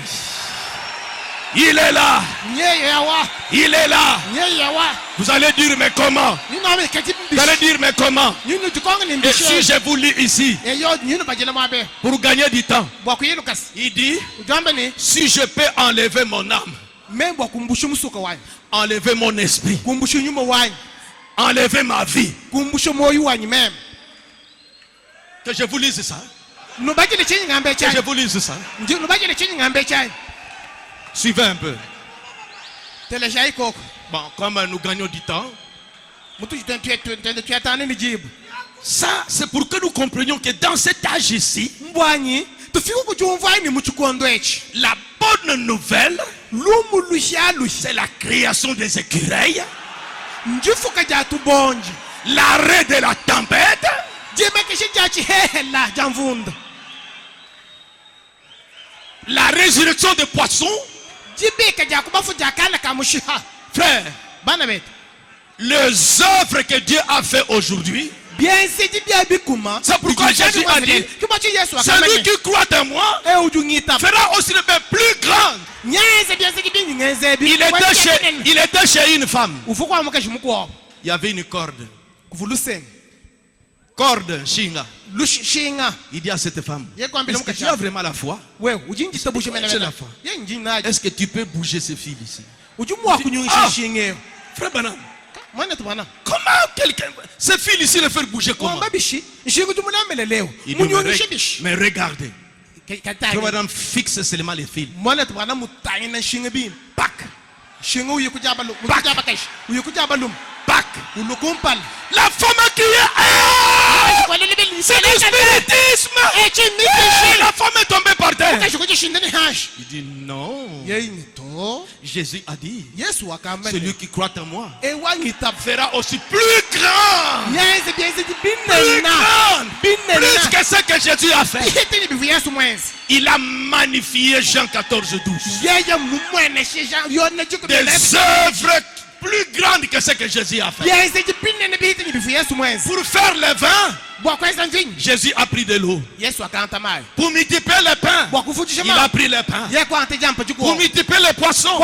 il est là. Il est là. Vous allez dire mais comment? Vous allez dire mais comment? Et si je vous lis ici pour gagner du temps, il dit si je peux enlever mon âme, enlever mon esprit, enlever ma vie, que je vous lise ça. Que je vous lise ça. Suivez un peu. Bon, comme nous gagnons du temps, ça c'est pour que nous comprenions que dans cet âge ici, la bonne nouvelle, c'est la création des écureuils, l'arrêt de la tempête, la résurrection des poissons. Frère, les œuvres que Dieu a fait aujourd'hui, c'est pourquoi Jésus a dit celui qui croit en moi fera aussi le bien plus grand. Il était chez une femme. Il y avait une corde. Corde, Shinga. Il dit à cette femme, est-ce que tu as vraiment la foi? Est-ce que tu peux bouger ce fil ici? Frère Branham, comment quelqu'un, ce fil ici le faire bouger comment? Il dit, mais regardez. Frère Branham fixe seulement les fils. La femme qui est c'est le spiritisme. La femme est tombée par terre. Il dit non. Jésus a dit celui qui croit en moi fera aussi plus grand. Plus que ce que Jésus a fait. Il a magnifié Jean 14, 12. Des œuvres plus grande que ce que Jésus a fait. Pour faire le vin, Jésus a pris de l'eau. Pour multiplier le pain, il a pris le pain. Pour multiplier les poissons,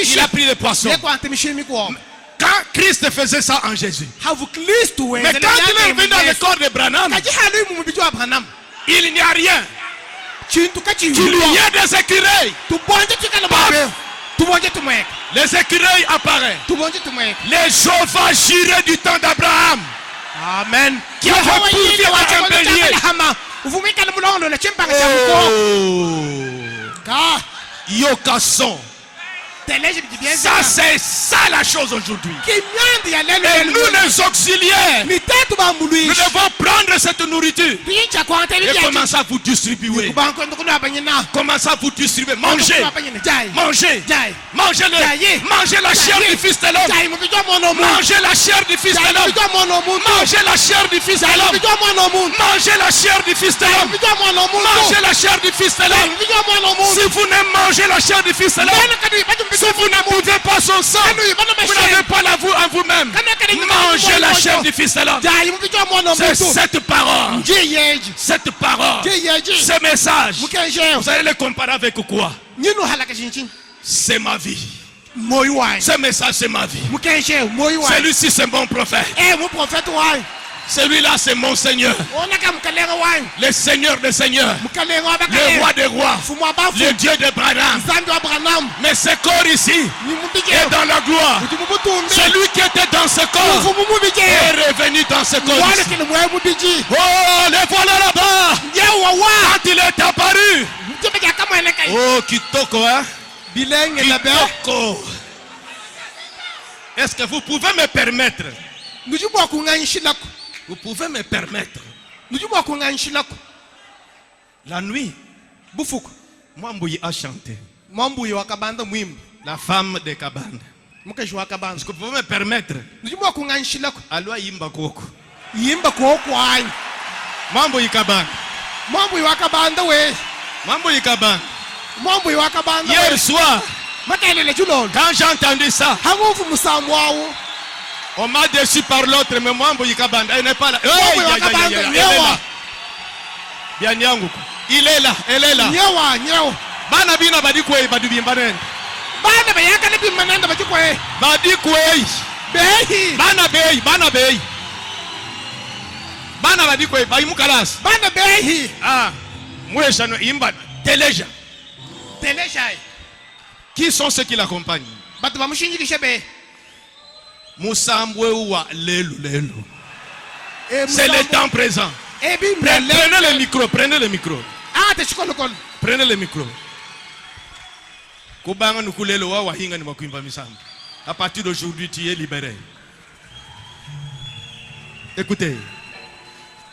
il a pris les poissons. Quand Christ faisait ça en Jésus. Mais quand il est venu dans le corps de Branham, il n'y a rien. Il y a des écureuils. Les écureuils apparaissent. Les sauvages jurés du temps d'Abraham. Amen. Qui a répondu à un bélier. Yokasson. Ça c'est ça la chose aujourd'hui. Et nous les auxiliaires, nous devons prendre cette nourriture et commencer à vous distribuer. Commencez à vous distribuer. Mangez. Mangez. Mangez la chair du Fils de l'homme. Mangez la chair du Fils de l'homme. Mangez la chair du Fils de l'homme. Mangez la chair du Fils de l'homme. Mangez la chair du Fils de l'homme. Si vous ne mangez la chair du Fils de l'homme, si vous ne buvez pas son sang, vous n'avez pas la vous en vous-même. Mangez la chair du Fils de l'homme. C'est cette parole. Cette parole. Ce message. Vous allez le comparer avec quoi? C'est ma vie. Ce message c'est ma vie. Celui-ci c'est mon prophète. Celui-là c'est mon Seigneur. Le Seigneur des Seigneurs. Le roi des rois. Le Dieu de Branham. Mais ce corps ici est dans la gloire. Celui qui était dans ce corps est revenu dans ce corps ici. Oh, les voilà là-bas. Quand il est apparu. Oh, Kitoko, hein? Kitoko. Est-ce que vous pouvez me permettre? Vous pouvez me permettre. La nuit, Mwambouyi a chanté. La femme de Kabanda. Est-ce que vous pouvez me permettre? Alwa yimba koko. Mwambouyi Kabanda. Mwambouyi Kabanda. Hier soir, quand j'ai entendu ça, on m'a déçu par l'autre, mais Mwambouyi Kabanda, elle n'est pas là. Elle est là. Il est là, elle est là. Bana bina badi kwei badu bimbanen. Bana bayaka ne bimbanenda badi kwei. Badi kwei. Behi. Bana behi, bana behi. Bana badi kwei, bayi mukalas. Bana behi. Ah, mwesha no imba teleja. Teleja. Qui sont ceux qui l'accompagnent? Batu bamushinji kishebe. Musambwe wa lelu lelu. C'est le temps présent. Prenez le micro, prenez le micro. Prenez le micro. À partir d'aujourd'hui, tu es libéré. Écoutez.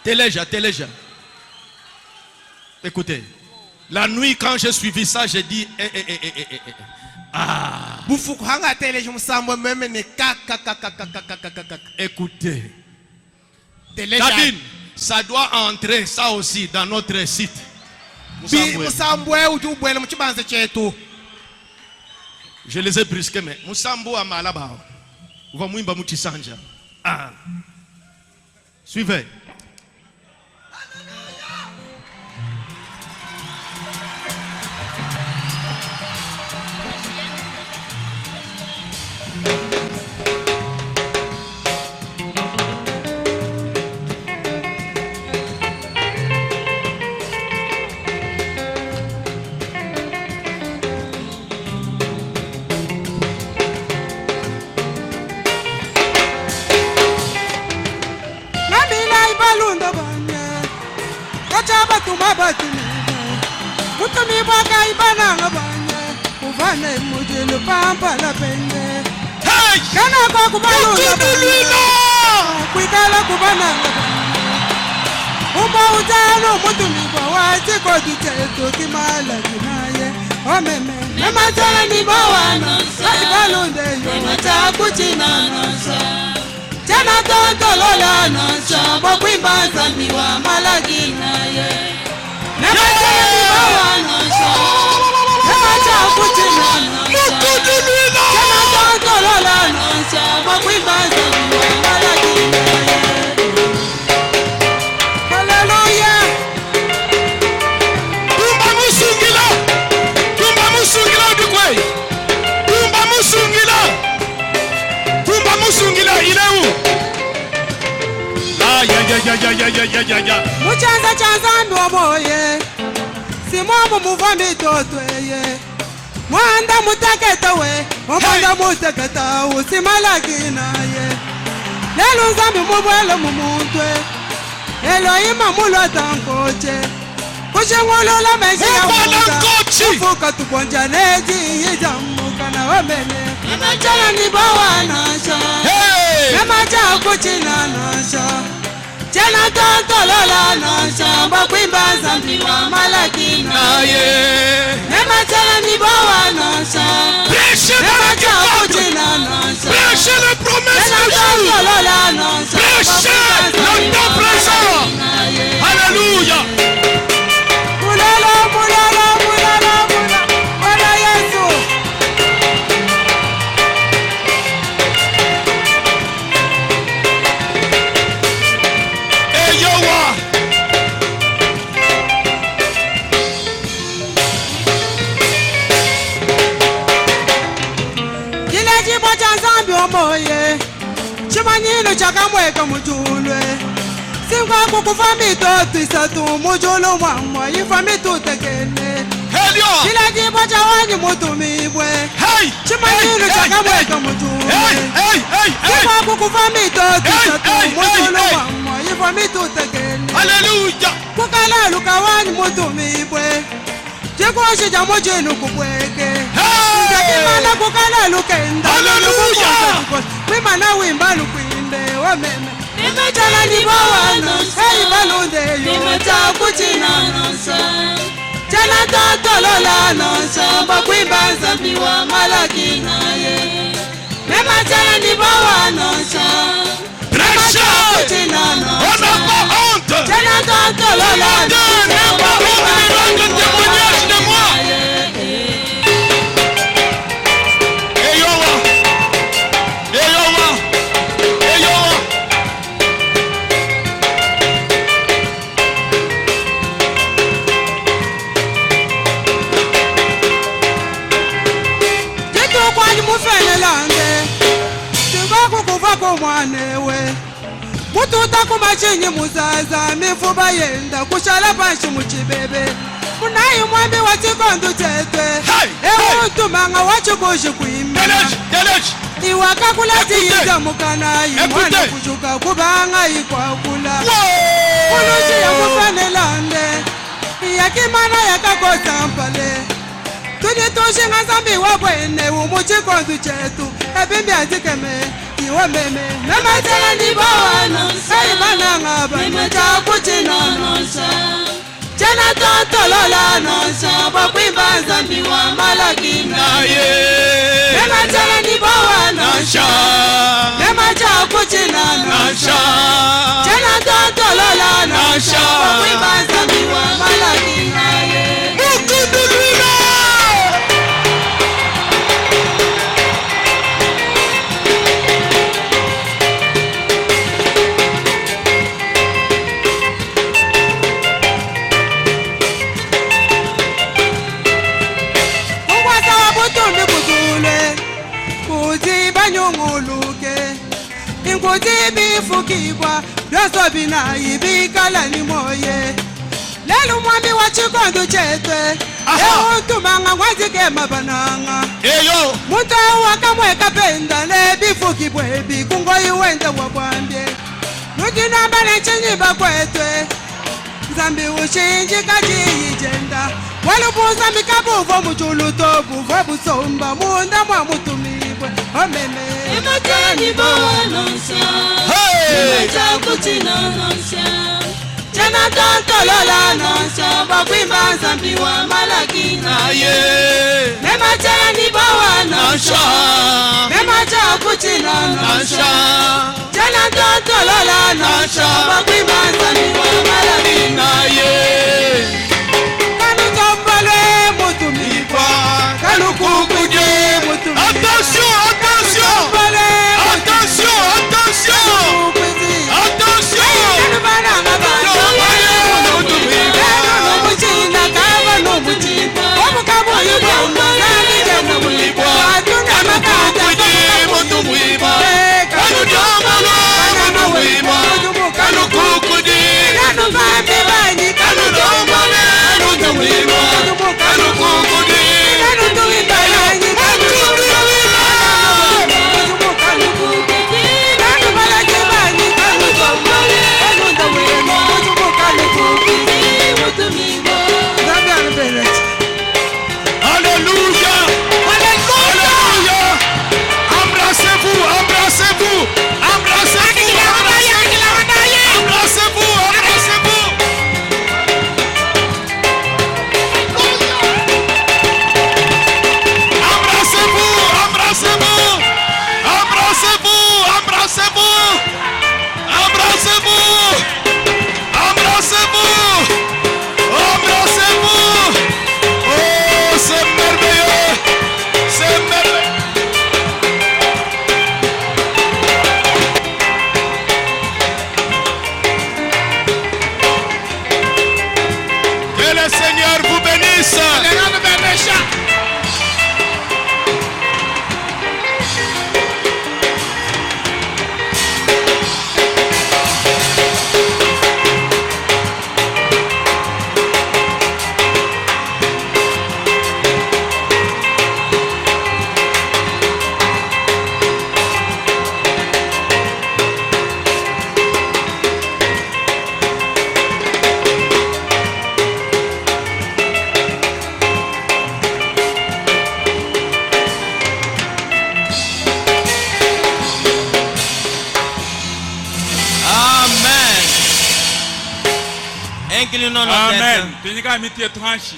Téléja. Écoutez. La nuit, quand j'ai suivi ça, j'ai dit ah. Écoutez. Nadine, ça doit entrer, ça aussi, dans notre site. Je les ai brusqués, mais Musambo a malaba. Ah. Suivez. Muchanza chanza ndo moye Simomu muvambi totweye Mwanda mutaketa we Mwanda mutaketa usimalaki naye Lelo nzambi mubwele mumuntwe Elohima mulota nkoche Kushengolola menji ya muda Kufuka tukonja neji Ijamuka na wamene Nemachala nibawa nasha Nemacha kuchina nasha Chena tonto lola nasha Mbakwimba zambi wa malaki naye Nemachala nibawa nasha Nemacha kuchina nasha Prêchez les promesses de Dieu. Prêchez le temps présent. Alléluia. Moye Chimanyino chakamweka mujulwe Singwa kukufambi totu isatu mujulu mwamwa Ifambi tutekene Kila jibo chawani mutumibwe Chimanyino chakamweka mujulwe Singwa kukufambi totu isatu mujulu mwamwa Ifambi tutekene Kukala luka wani mutumibwe Chikoshi cha mujinu kubweke Njakimana kukala lukenda Wimana wimba lukwinde wameme Nimechala nibawa nosa Hei balunde Nimecha kuchina nosa Chana totolola nosa Bakwimba zambi wa malaki naye Nimechala nibawa nosa Nimecha kuchina nosa Chana totolola nosa Bakwimba zambi wa malaki naye Mwanewe Mututa kumachinyi muzaza Mifuba yenda kushala panshi muchibebe Munayi mwambi wa chikondu chetwe Ewu tumanga wachikushi kuimba Iwaka kulati yiza mukanayi Mwana kuchuka kubanga ikwakula Kulushi ya kufanelande Yakimana yakakosa mpale Tunitushi ngazambi wabwene Umuchikondu chetu Ebimbi azikeme Wameme Nemachala nibawa nosa Saimana ngaba Nimecha kuchina nosa Chena tontolola nosa Bakwimba zambi wa malaki naye Nemachala nibawa nosa Nemacha kuchina nosa Chena tontolola nosa Bakwimba zambi wa malaki naye Mukundulina Inkuti bifukibwa Doso bina ibikala ni moye Lelu mwami wa chikondu chetwe Ewu tumanga wazike mabananga Muntu wakamweka penda Ne bifukibwe bikungo iwende wabwambye Nukina mbale chenyiba kwetwe Zambi ushinji kaji ijenda Walubuza mikabuvo mchulu tobu Vabusomba munda mwa mutumibwe Omeme Nimechala nibawa nosa Nimecha kuchina nosa Chena tontolola nosa Bakwimba zambi wa malaki naye Nimechala nibawa nosa Nimecha kuchina nosa Chena tontolola nosa Bakwimba zambi wa malaki naye Kanu tombale mutumibwa Kanu kukuje mutumibwa Attention, attention Attention, attention Attention Kanu Amen. Tenika miti etranchi.